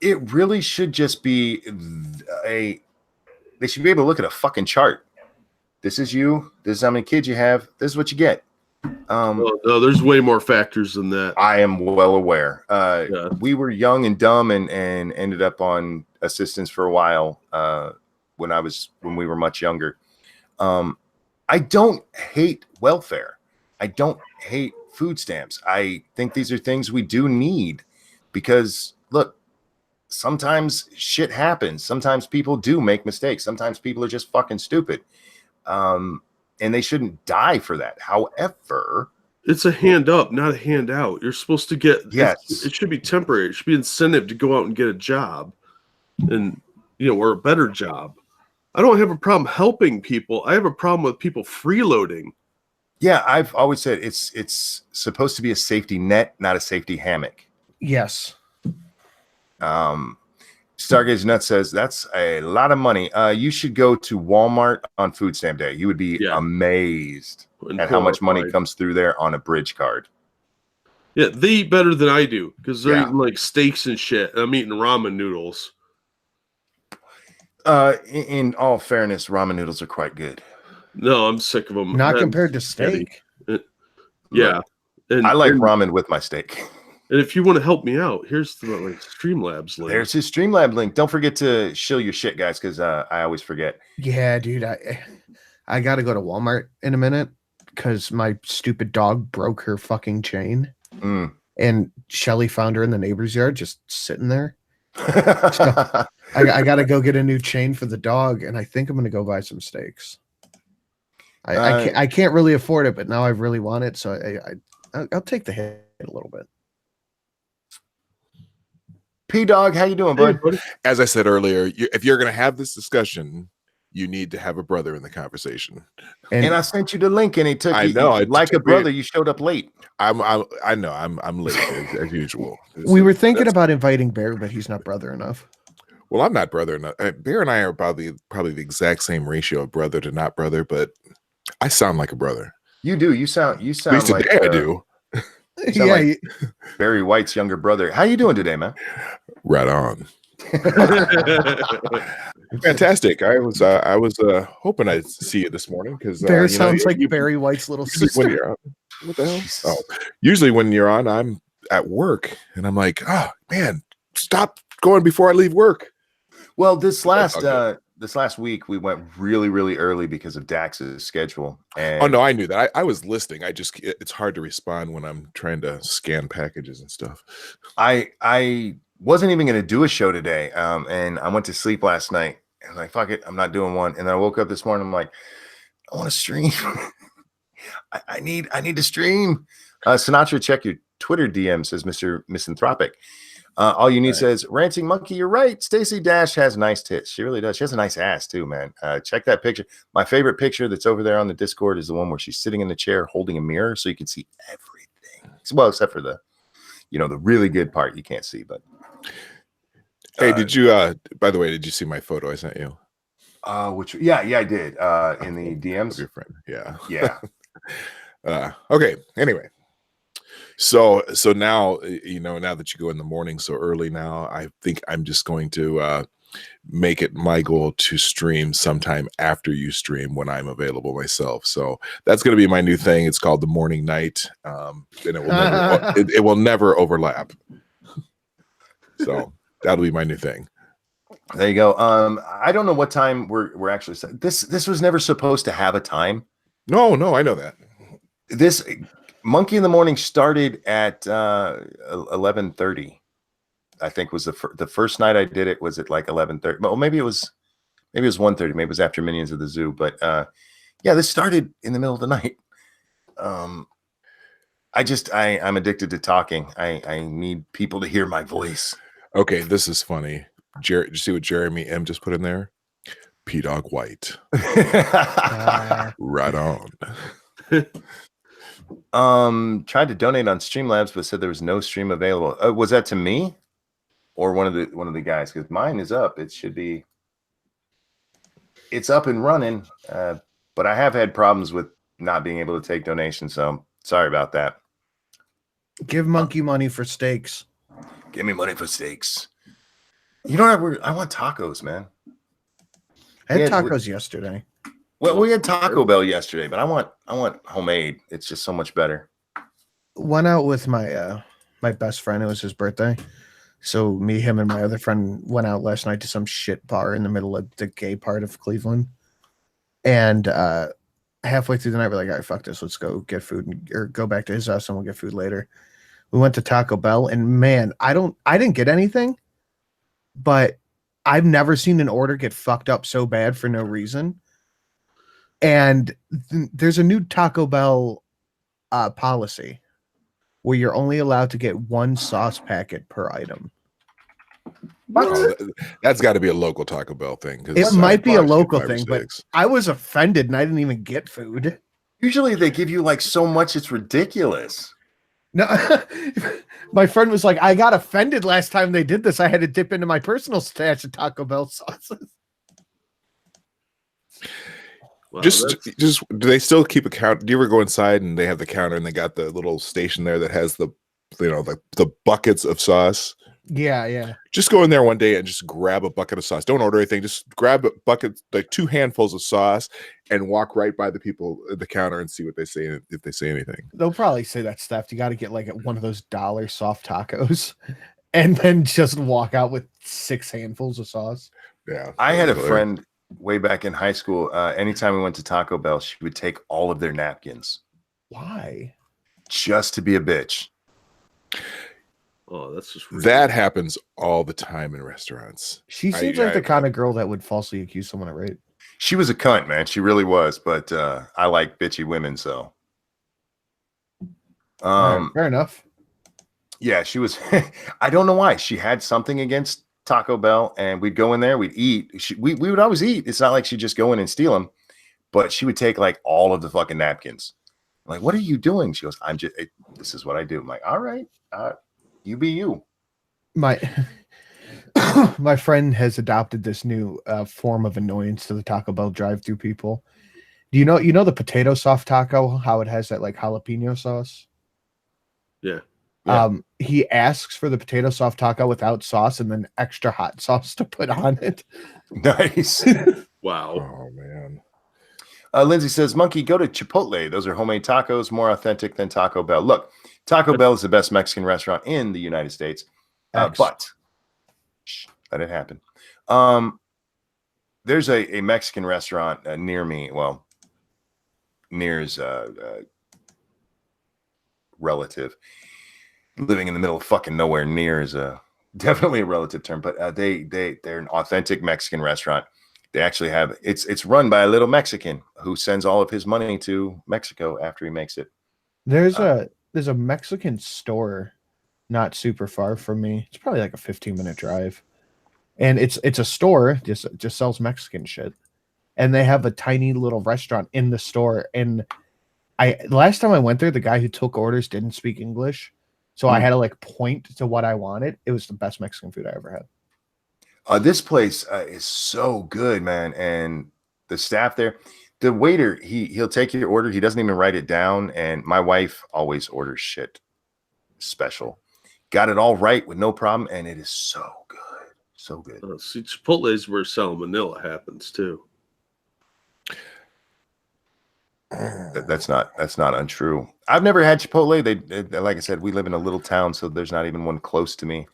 It really should just be they should be able to look at a fucking chart. This is you. This is how many kids you have. This is what you get. No, there's way more factors than that. I am well aware. Yeah. We were young and dumb and ended up on assistance for a while when we were much younger. I don't hate welfare. I don't hate food stamps. I think these are things we do need because, look, sometimes shit happens. Sometimes people do make mistakes. Sometimes people are just fucking stupid. And they shouldn't die for that. However, it's a hand up, not a hand out. You're supposed to get, yes, it should be temporary. It should be incentive to go out and get a job and, or a better job. I don't have a problem helping people. I have a problem with people freeloading. Yeah, I've always said it's supposed to be a safety net, not a safety hammock. Yes. Stargaze Nut says that's a lot of money. You should go to Walmart on Food Stamp Day. You would be amazed at how much money comes through there on a bridge card. Yeah, they eat better than I do because they're eating like steaks and shit. I'm eating ramen noodles. In all fairness, ramen noodles are quite good. No, I'm sick of them. Not compared to steak. Yeah. And I like ramen with my steak. And if you want to help me out, here's the Streamlabs link. There's his Streamlab link. Don't forget to shill your shit, guys, because I always forget. Yeah, dude. I got to go to Walmart in a minute because my stupid dog broke her fucking chain. And Shelly found her in the neighbor's yard just sitting there. So I got to go get a new chain for the dog, and I think I'm going to go buy some steaks. I can't really afford it, but now I really want it, so I'll take the hit a little bit. P-Dog, how you doing, bud? As I said earlier, if you're going to have this discussion, you need to have a brother in the conversation. And I sent you the link, and it took. I know, like a brother, you showed up late. I know, I'm late as usual. We were thinking about inviting Bear, but he's not brother enough. Well, I'm not brother enough. Bear and I are probably the exact same ratio of brother to not brother, but I sound like a brother. You do. You sound At least like today I do. Yeah, like Barry White's younger brother. How you doing today, man? Right on. Fantastic. I was hoping I'd see you this morning because Bear sounds like Barry White's little sister. When you're on, what the hell? Oh, usually when you're on, I'm at work and I'm like, oh man, stop going before I leave work. Well, this last week we went really, really early because of Dax's schedule. And oh no, I knew that. I was listening. It's hard to respond when I'm trying to scan packages and stuff. I wasn't even going to do a show today. And I went to sleep last night and I'm like, fuck it, I'm not doing one. And then I woke up this morning, I'm like, I want to stream. I need to stream. Sinatra, check your Twitter DM, says Mr. Misanthropic. All you need says, Ranting Monkey, you're right. Stacey Dash has nice tits. She really does. She has a nice ass too, man. Check that picture. My favorite picture that's over there on the Discord is the one where she's sitting in the chair holding a mirror so you can see everything. Well, except for the really good part you can't see. But hey, did you by the way, did you see my photo I sent you? Yeah, I did. In the DMs. Of your friend. Yeah. Okay. Anyway. So now, now that you go in the morning so early now, I think I'm just going to make it my goal to stream sometime after you stream when I'm available myself. So that's going to be my new thing. It's called the morning night. And it will never overlap. So that'll be my new thing. There you go. I don't know what time we're actually this was never supposed to have a time. No, I know that. This Monkey in the Morning started at 11:30. I think was the first night I did it was at like 11:30. Well, maybe it was 1:30. Maybe it was after Minions of the Zoo. But yeah, this started in the middle of the night. I'm addicted to talking. I need people to hear my voice. Okay, this is funny. Did you see what Jeremy M just put in there? P-Dog White. Right on. Tried to donate on Streamlabs, but said there was no stream available. Was that to me or one of the guys? Because mine is up. It's up and running. But I have had problems with not being able to take donations, so sorry about that. Give Monkey money for steaks. Give me money for steaks. You know what? I want tacos, man. I had tacos yesterday. Well, we had Taco Bell yesterday, but I want homemade. It's just so much better. Went out with my my best friend. It was his birthday. So me, him, and my other friend went out last night to some shit bar in the middle of the gay part of Cleveland. And halfway through the night, we're like, all right, fuck this. Let's go get food or go back to his house and we'll get food later. We went to Taco Bell and man, I didn't get anything, but I've never seen an order get fucked up so bad for no reason. And there's a new Taco Bell policy where you're only allowed to get one sauce packet per item. Oh, that's got to be a local Taco Bell thing. It might be a local thing, but I was offended and I didn't even get food. Usually they give you like so much, it's ridiculous. No, my friend was like, I got offended last time they did this. I had to dip into my personal stash of Taco Bell sauces. Wow, just do they still keep a count? Do you ever go inside and they have the counter and they got the little station there that has the buckets of sauce? Yeah. Just go in there one day and just grab a bucket of sauce. Don't order anything. Just grab a bucket, like 2 handfuls of sauce, and walk right by the people at the counter and see what they say, if they say anything. They'll probably say that stuff. You got to get like one of those $1 soft tacos and then just walk out with 6 handfuls of sauce. Yeah. I had a friend way back in high school. Anytime we went to Taco Bell, she would take all of their napkins. Why? Just to be a bitch. Oh, that's just rude. That happens all the time in restaurants. She seems like the kind of girl that would falsely accuse someone of rape. She was a cunt, man. She really was. But I like bitchy women, so. Right, fair enough. Yeah, she was. I don't know why. She had something against Taco Bell, and we'd go in there, we'd eat. We would always eat. It's not like she'd just go in and steal them, but she would take like all of the fucking napkins. I'm like, what are you doing? She goes, this is what I do. I'm like, all right, you be you. My friend has adopted this new form of annoyance to the Taco Bell drive-through people. Do you know the potato soft taco, how it has that like jalapeno sauce? Yeah. He asks for the potato soft taco without sauce and then extra hot sauce to put on it. Nice. Wow. Oh man. Lindsay says, Monkey, go to Chipotle. Those are homemade tacos, more authentic than Taco Bell. Look, Taco Bell is the best Mexican restaurant in the United States. But let it happen. There's a Mexican restaurant near me. Well, near's relative. Living in the middle of fucking nowhere, near is definitely a relative term, but they're an authentic Mexican restaurant. They actually have it's run by a little Mexican, who sends all of his money to Mexico after he makes it. There's a Mexican store not super far from me. It's probably like a 15-minute drive. And it's a store just sells Mexican shit. And they have a tiny little restaurant in the store. And last time I went there, the guy who took orders didn't speak English. So I had to like point to what I wanted. It was the best Mexican food I ever had. This place is so good, man. And the staff there, the waiter, he'll take your order. He doesn't even write it down. And my wife always orders shit special. Got it all right with no problem. And it is so good. So good. See, Chipotle's where salmonella happens too. That's not untrue. I've never had Chipotle. They like I said, we live in a little town, so there's not even one close to me.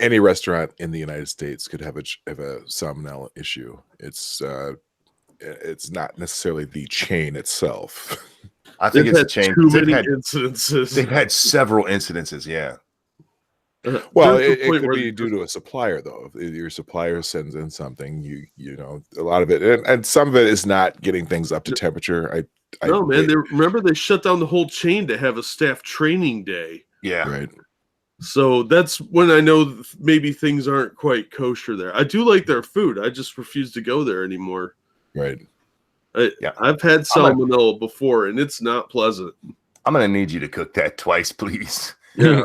Any restaurant in the United States could have a salmonella issue. It's not necessarily the chain itself. I think They've it's a had chain. Too many incidences. They've had several incidences. Yeah. Well, There's it a point could where be due to a supplier, though. If your supplier sends in something, you know, a lot of it, and some of it is not getting things up to temperature. No, man. Remember they shut down the whole chain to have a staff training day. Yeah. Right. So that's when I know maybe things aren't quite kosher there. I do like their food. I just refuse to go there anymore. Right. I've had salmonella before, and it's not pleasant. I'm gonna need you to cook that twice, please. Yeah.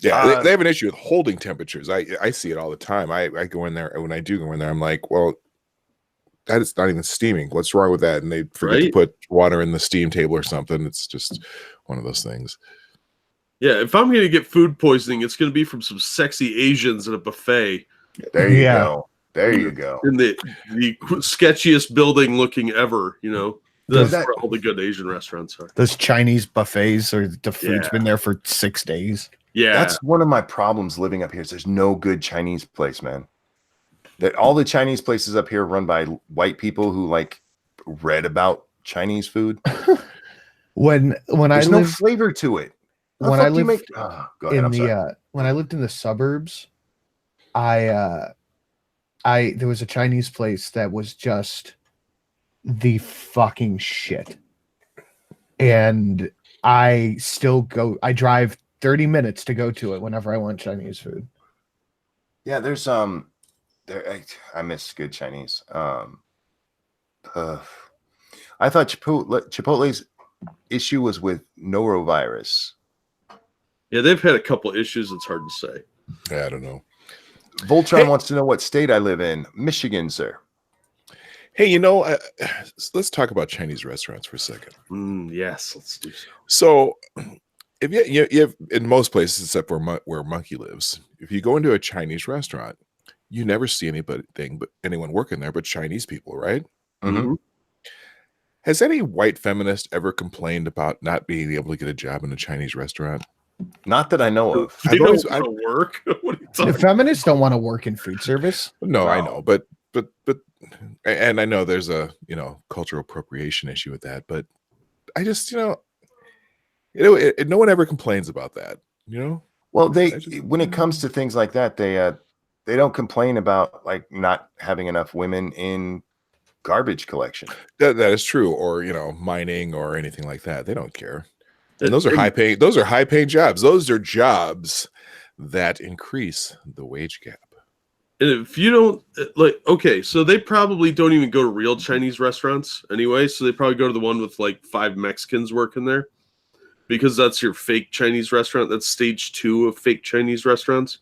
Yeah, they have an issue with holding temperatures. I see it all the time. I go in there, and when I do go in there, I'm like, well, that is not even steaming. What's wrong with that? And they forget to put water in the steam table or something. It's just one of those things. Yeah, if I'm going to get food poisoning, it's going to be from some sexy Asians at a buffet. There you go. There you go. In the sketchiest building looking ever, you know. That's where all the good Asian restaurants are. Those Chinese buffets, or the food's been there for 6 days. Yeah. That's one of my problems living up here is there's no good Chinese place, man. That all the Chinese places up here are run by white people who like read about Chinese food. When There's I no lived, flavor to it. when I lived Go ahead, I'm sorry. when I lived in the suburbs, there was a Chinese place that was just the fucking shit. And I drive 30 minutes to go to it whenever I want Chinese food. Yeah, there's I miss good Chinese. I thought Chipotle's issue was with norovirus. Yeah, they've had a couple issues. It's hard to say. Yeah, I don't know. Voltron wants to know what state I live in. Michigan, sir. Hey, you know, let's talk about Chinese restaurants for a second. Yes, let's do so. So, if you have in most places except where Monkey lives, if you go into a Chinese restaurant, you never see anyone working there but Chinese people, right? Mm-hmm. Has any white feminist ever complained about not being able to get a job in a Chinese restaurant? Not that I know of. They don't want to work. What are you talking The feminists don't want to work in food service. No, I know, but and I know there's a cultural appropriation issue with that, but I just no one ever complains about that, you know. Well, when it comes to things like that, they don't complain about like not having enough women in garbage collection. That is true, or mining or anything like that. They don't care. And those are high paying. Those are high paying jobs. Those are jobs that increase the wage gap. And if you don't okay, so they probably don't even go to real Chinese restaurants anyway. So they probably go to the one with like 5 Mexicans working there, because that's your fake Chinese restaurant. That's stage 2 of fake Chinese restaurants.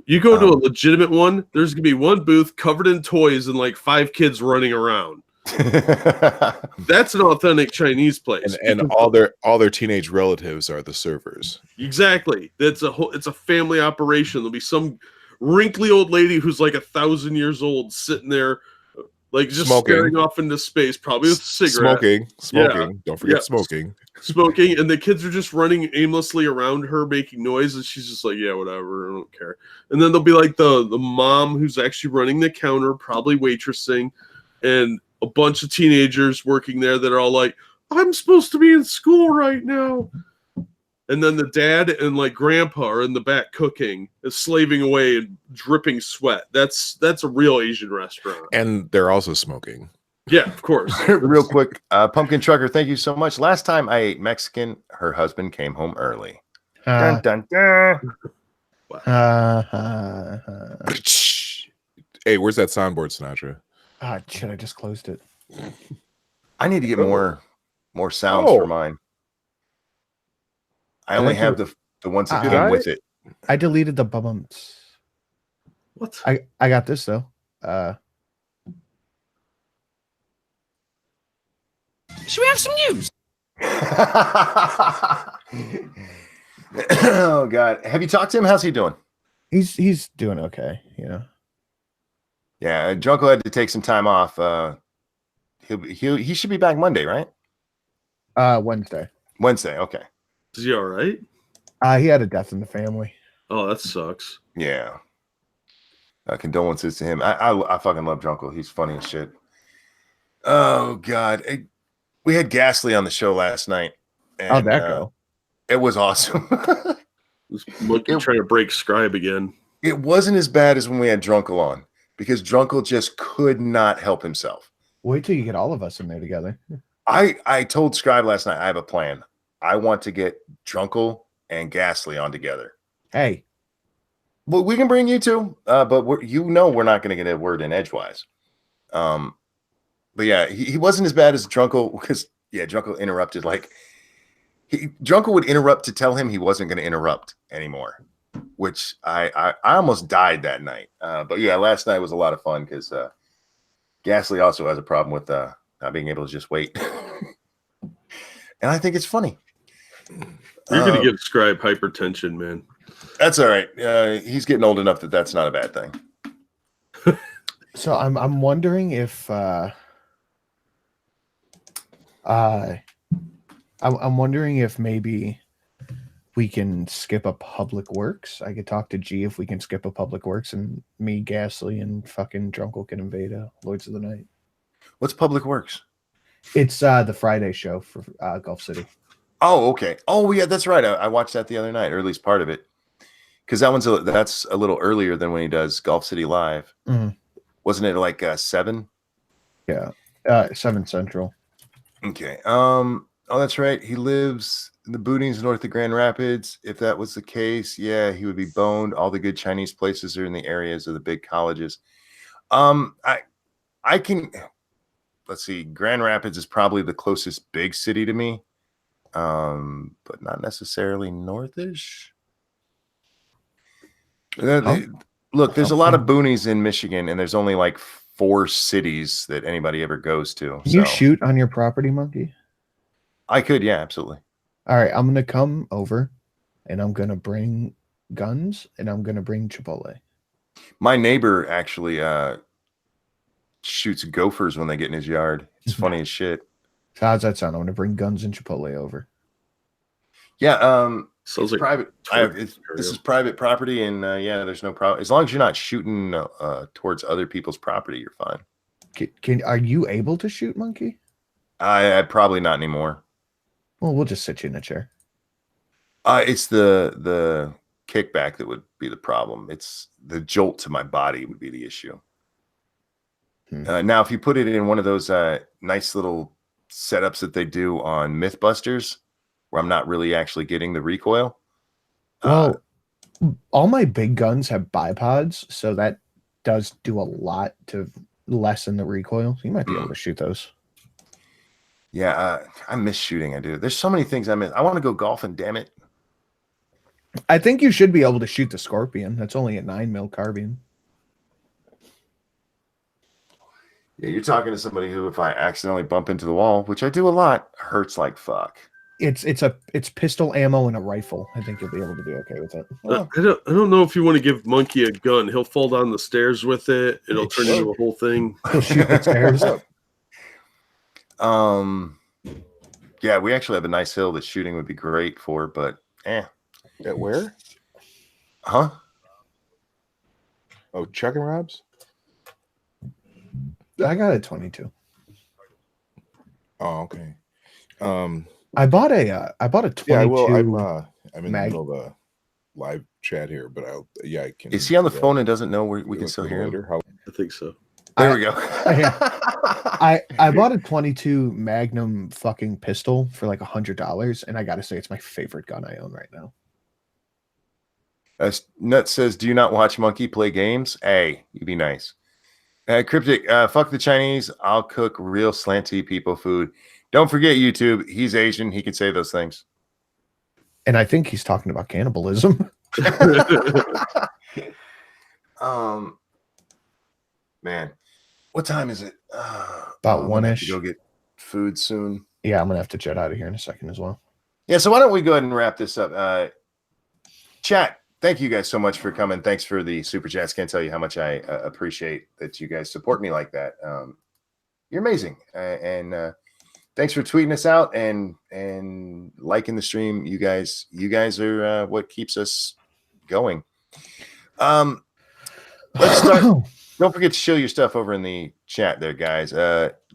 You go to a legitimate one, there's gonna be one booth covered in toys and like 5 kids running around. That's an authentic Chinese place, and all their teenage relatives are the servers. Exactly. It's a family operation. There'll be some wrinkly old lady who's like 1,000 years old sitting there, like just staring off into space, probably with a cigarette. Smoking. Yeah. Don't forget smoking. And the kids are just running aimlessly around her, making noise, and she's just like, yeah, whatever, I don't care. And then there'll be like the mom who's actually running the counter, probably waitressing, and a bunch of teenagers working there that are all like, I'm supposed to be in school right now. and then the dad and like grandpa are in the back cooking, slaving away and dripping sweat. That's a real Asian restaurant. And they're also smoking. Yeah, of course. Real quick, Pumpkin Trucker, thank you so much. Last time I ate Mexican, her husband came home early. Dun, dun, dun. Hey, where's that soundboard, Sinatra? Shit, I just closed it. I need to get more sounds for mine. I only have the ones that came with it. I deleted the bumps. What? I got this though. Should we have some news? Oh God, have you talked to him? How's he doing? He's doing okay, you know. Yeah, Drunko had to take some time off. He should be back Monday, right? Wednesday. Wednesday, okay. Is he all right? He had a death in the family. Oh, that sucks. Yeah. Condolences to him. I fucking love Drunko. He's funny as shit. Oh God, we had Ghastly on the show last night. And, How'd that go? It was awesome. This monkey trying to break Scribe again. It wasn't as bad as when we had Drunko on, because Drunko just could not help himself. Wait till you get all of us in there together. I told Scribe last night, I have a plan. I want to get Drunko and Ghastly on together. Hey. Well, we can bring you two, but we're not going to get a word in edgewise. But yeah, he wasn't as bad as Drunko, because Drunko interrupted. Like Drunko would interrupt to tell him he wasn't going to interrupt anymore, which I almost died that night. But yeah, last night was a lot of fun because Ghastly also has a problem with not being able to just wait, and I think it's funny. You're going to give Scribe hypertension, man. That's all right. He's getting old enough that that's not a bad thing. So I'm wondering if I'm wondering if maybe we can skip a Public Works. I could talk to G if we can skip a Public Works, and me, Ghastly, and fucking Drunkle can invade Lords of the Night. What's Public Works? It's the Friday show for Gulf City. Oh, okay. Oh, yeah, that's right. I watched that the other night, or at least part of it, because that's a little earlier than when he does Gulf City Live. Mm-hmm. Wasn't it like 7? Yeah, 7 Central. Okay. Oh, that's right. He lives in the boonies north of Grand Rapids. If that was the case, yeah, he would be boned. All the good Chinese places are in the areas of the big colleges. I can, let's see. Grand Rapids is probably the closest big city to me, but not necessarily northish. Look, there's a lot of boonies in Michigan, and there's only like 4 cities that anybody ever goes to. Can you shoot on your property, Monkey? I could, yeah, absolutely. All right, I'm gonna come over, and I'm gonna bring guns, and I'm gonna bring Chipotle. My neighbor actually shoots gophers when they get in his yard. It's funny as shit. So how's that sound? I'm gonna bring guns and Chipotle over. Yeah, sounds like private. This is private property, and there's no problem as long as you're not shooting towards other people's property. You're fine. Are you able to shoot, Monkey? I probably not anymore. Well, we'll just sit you in a chair. It's the kickback that would be the problem. It's the jolt to my body would be the issue. Now, if you put it in one of those nice little setups that they do on Mythbusters, where I'm not really actually getting the recoil. Well, all my big guns have bipods, so that does do a lot to lessen the recoil. So you might be able to shoot those. Yeah, I miss shooting. I do. There's so many things I miss. I want to go golfing, damn it. I think you should be able to shoot the Scorpion. That's only a 9mm carbine. Yeah, you're talking to somebody who, if I accidentally bump into the wall, which I do a lot, hurts like fuck. It's pistol ammo and a rifle. I think you'll be able to be okay with it. I don't know if you want to give Monkey a gun. He'll fall down the stairs with it. It'll turn into a whole thing. He'll shoot the stairs. Yeah, we actually have a nice hill that shooting would be great for, but At where? Huh? Oh, Chuck and Rob's? I got a 22. Oh, okay. I bought a 22. Yeah, well, I'm in Mag- the middle of a live chat here, but I can. Is he on the do that. phone and doesn't know we Do can it still for hear him? later? How- I think so. There we go. I bought a 22 Magnum fucking pistol for like $100, and I gotta say it's my favorite gun I own right now. Nut says, "Do you not watch Monkey play games?" Hey, you be nice. Cryptic, fuck the Chinese. I'll cook real slanty people food. Don't forget YouTube. He's Asian. He can say those things. And I think he's talking about cannibalism. Man, what time is it? About I'm gonna have to one-ish. go get food soon. Yeah, I'm gonna have to jet out of here in a second as well. Yeah, so why don't we go ahead and wrap this up? Chat, thank you guys so much for coming. Thanks for the super chats. Can't tell you how much I appreciate that you guys support me like that. You're amazing, and thanks for tweeting us out and liking the stream. You guys are what keeps us going. Let's start. Don't forget to show your stuff over in the chat there, guys.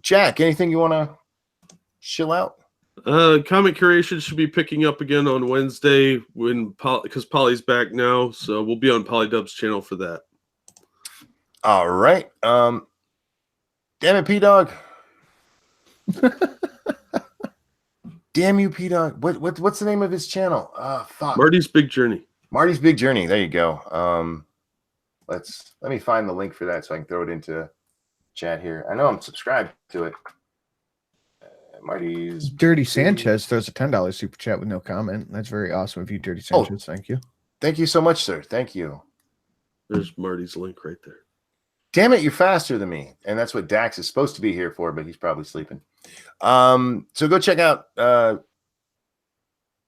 Jack, anything you want to chill out? Comic curation should be picking up again on Wednesday because Polly's back now, so we'll be on Polydub's channel for that. All right. Damn it, P-Dog. Damn you, P-Dog. What's the name of his channel? Fuck. Marty's Big Journey. Marty's Big Journey. There you go. Let me find the link for that so I can throw it into chat here. I know I'm subscribed to it. Marty's Dirty Sanchez throws a $10 super chat with no comment. That's very awesome of you, Dirty Sanchez. Thank you. Thank you so much, sir. Thank you. There's Marty's link right there. Damn it, you're faster than me. And that's what Dax is supposed to be here for, but he's probably sleeping. So go check out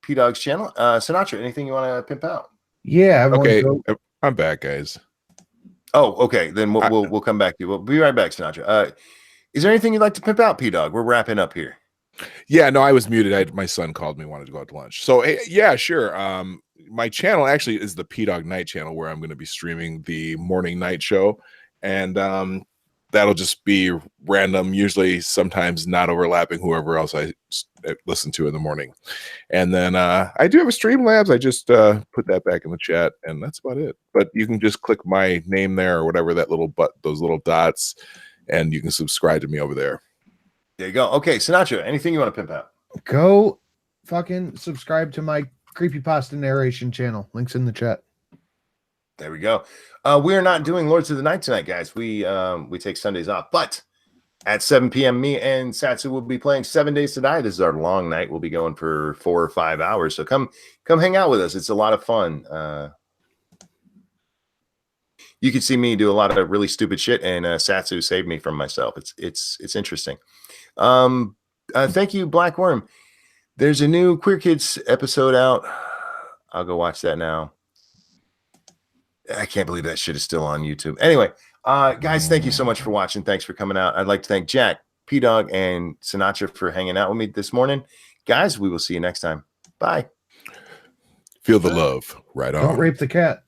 P-Dog's channel. Sinatra, anything you want to pimp out? Yeah. Okay, I'm back, guys. Oh, okay. Then we'll come back to you. We'll be right back, Sinatra. Is there anything you'd like to pimp out, P-Dog? We're wrapping up here. Yeah, no, I was muted. My son called me, wanted to go out to lunch. So yeah, sure. My channel actually is the P-Dog Night channel, where I'm going to be streaming the morning night show, and that'll just be random, usually sometimes not overlapping whoever else I listen to in the morning. And then I do have a Streamlabs. I just put that back in the chat, and that's about it. But you can just click my name there or whatever, that little those little dots, and you can subscribe to me over there. There you go. Okay, Sinatra, anything you want to pimp out? Go fucking subscribe to my creepypasta narration channel. Links in the chat. There we go. We are not doing Lords of the Night tonight, guys. We take Sundays off, but at 7 p.m., me and Satsu will be playing 7 Days to Die. This is our long night. We'll be going for 4 or 5 hours. So come hang out with us. It's a lot of fun. You can see me do a lot of really stupid shit, and Satsu saved me from myself. It's interesting. Thank you, Black Worm. There's a new Queer Kids episode out. I'll go watch that now. I can't believe that shit is still on YouTube. Anyway, guys, thank you so much for watching. Thanks for coming out. I'd like to thank Jack, P-Dog, and Sinatra for hanging out with me this morning. Guys, we will see you next time. Bye. Feel the love. Right on. Don't rape the cat.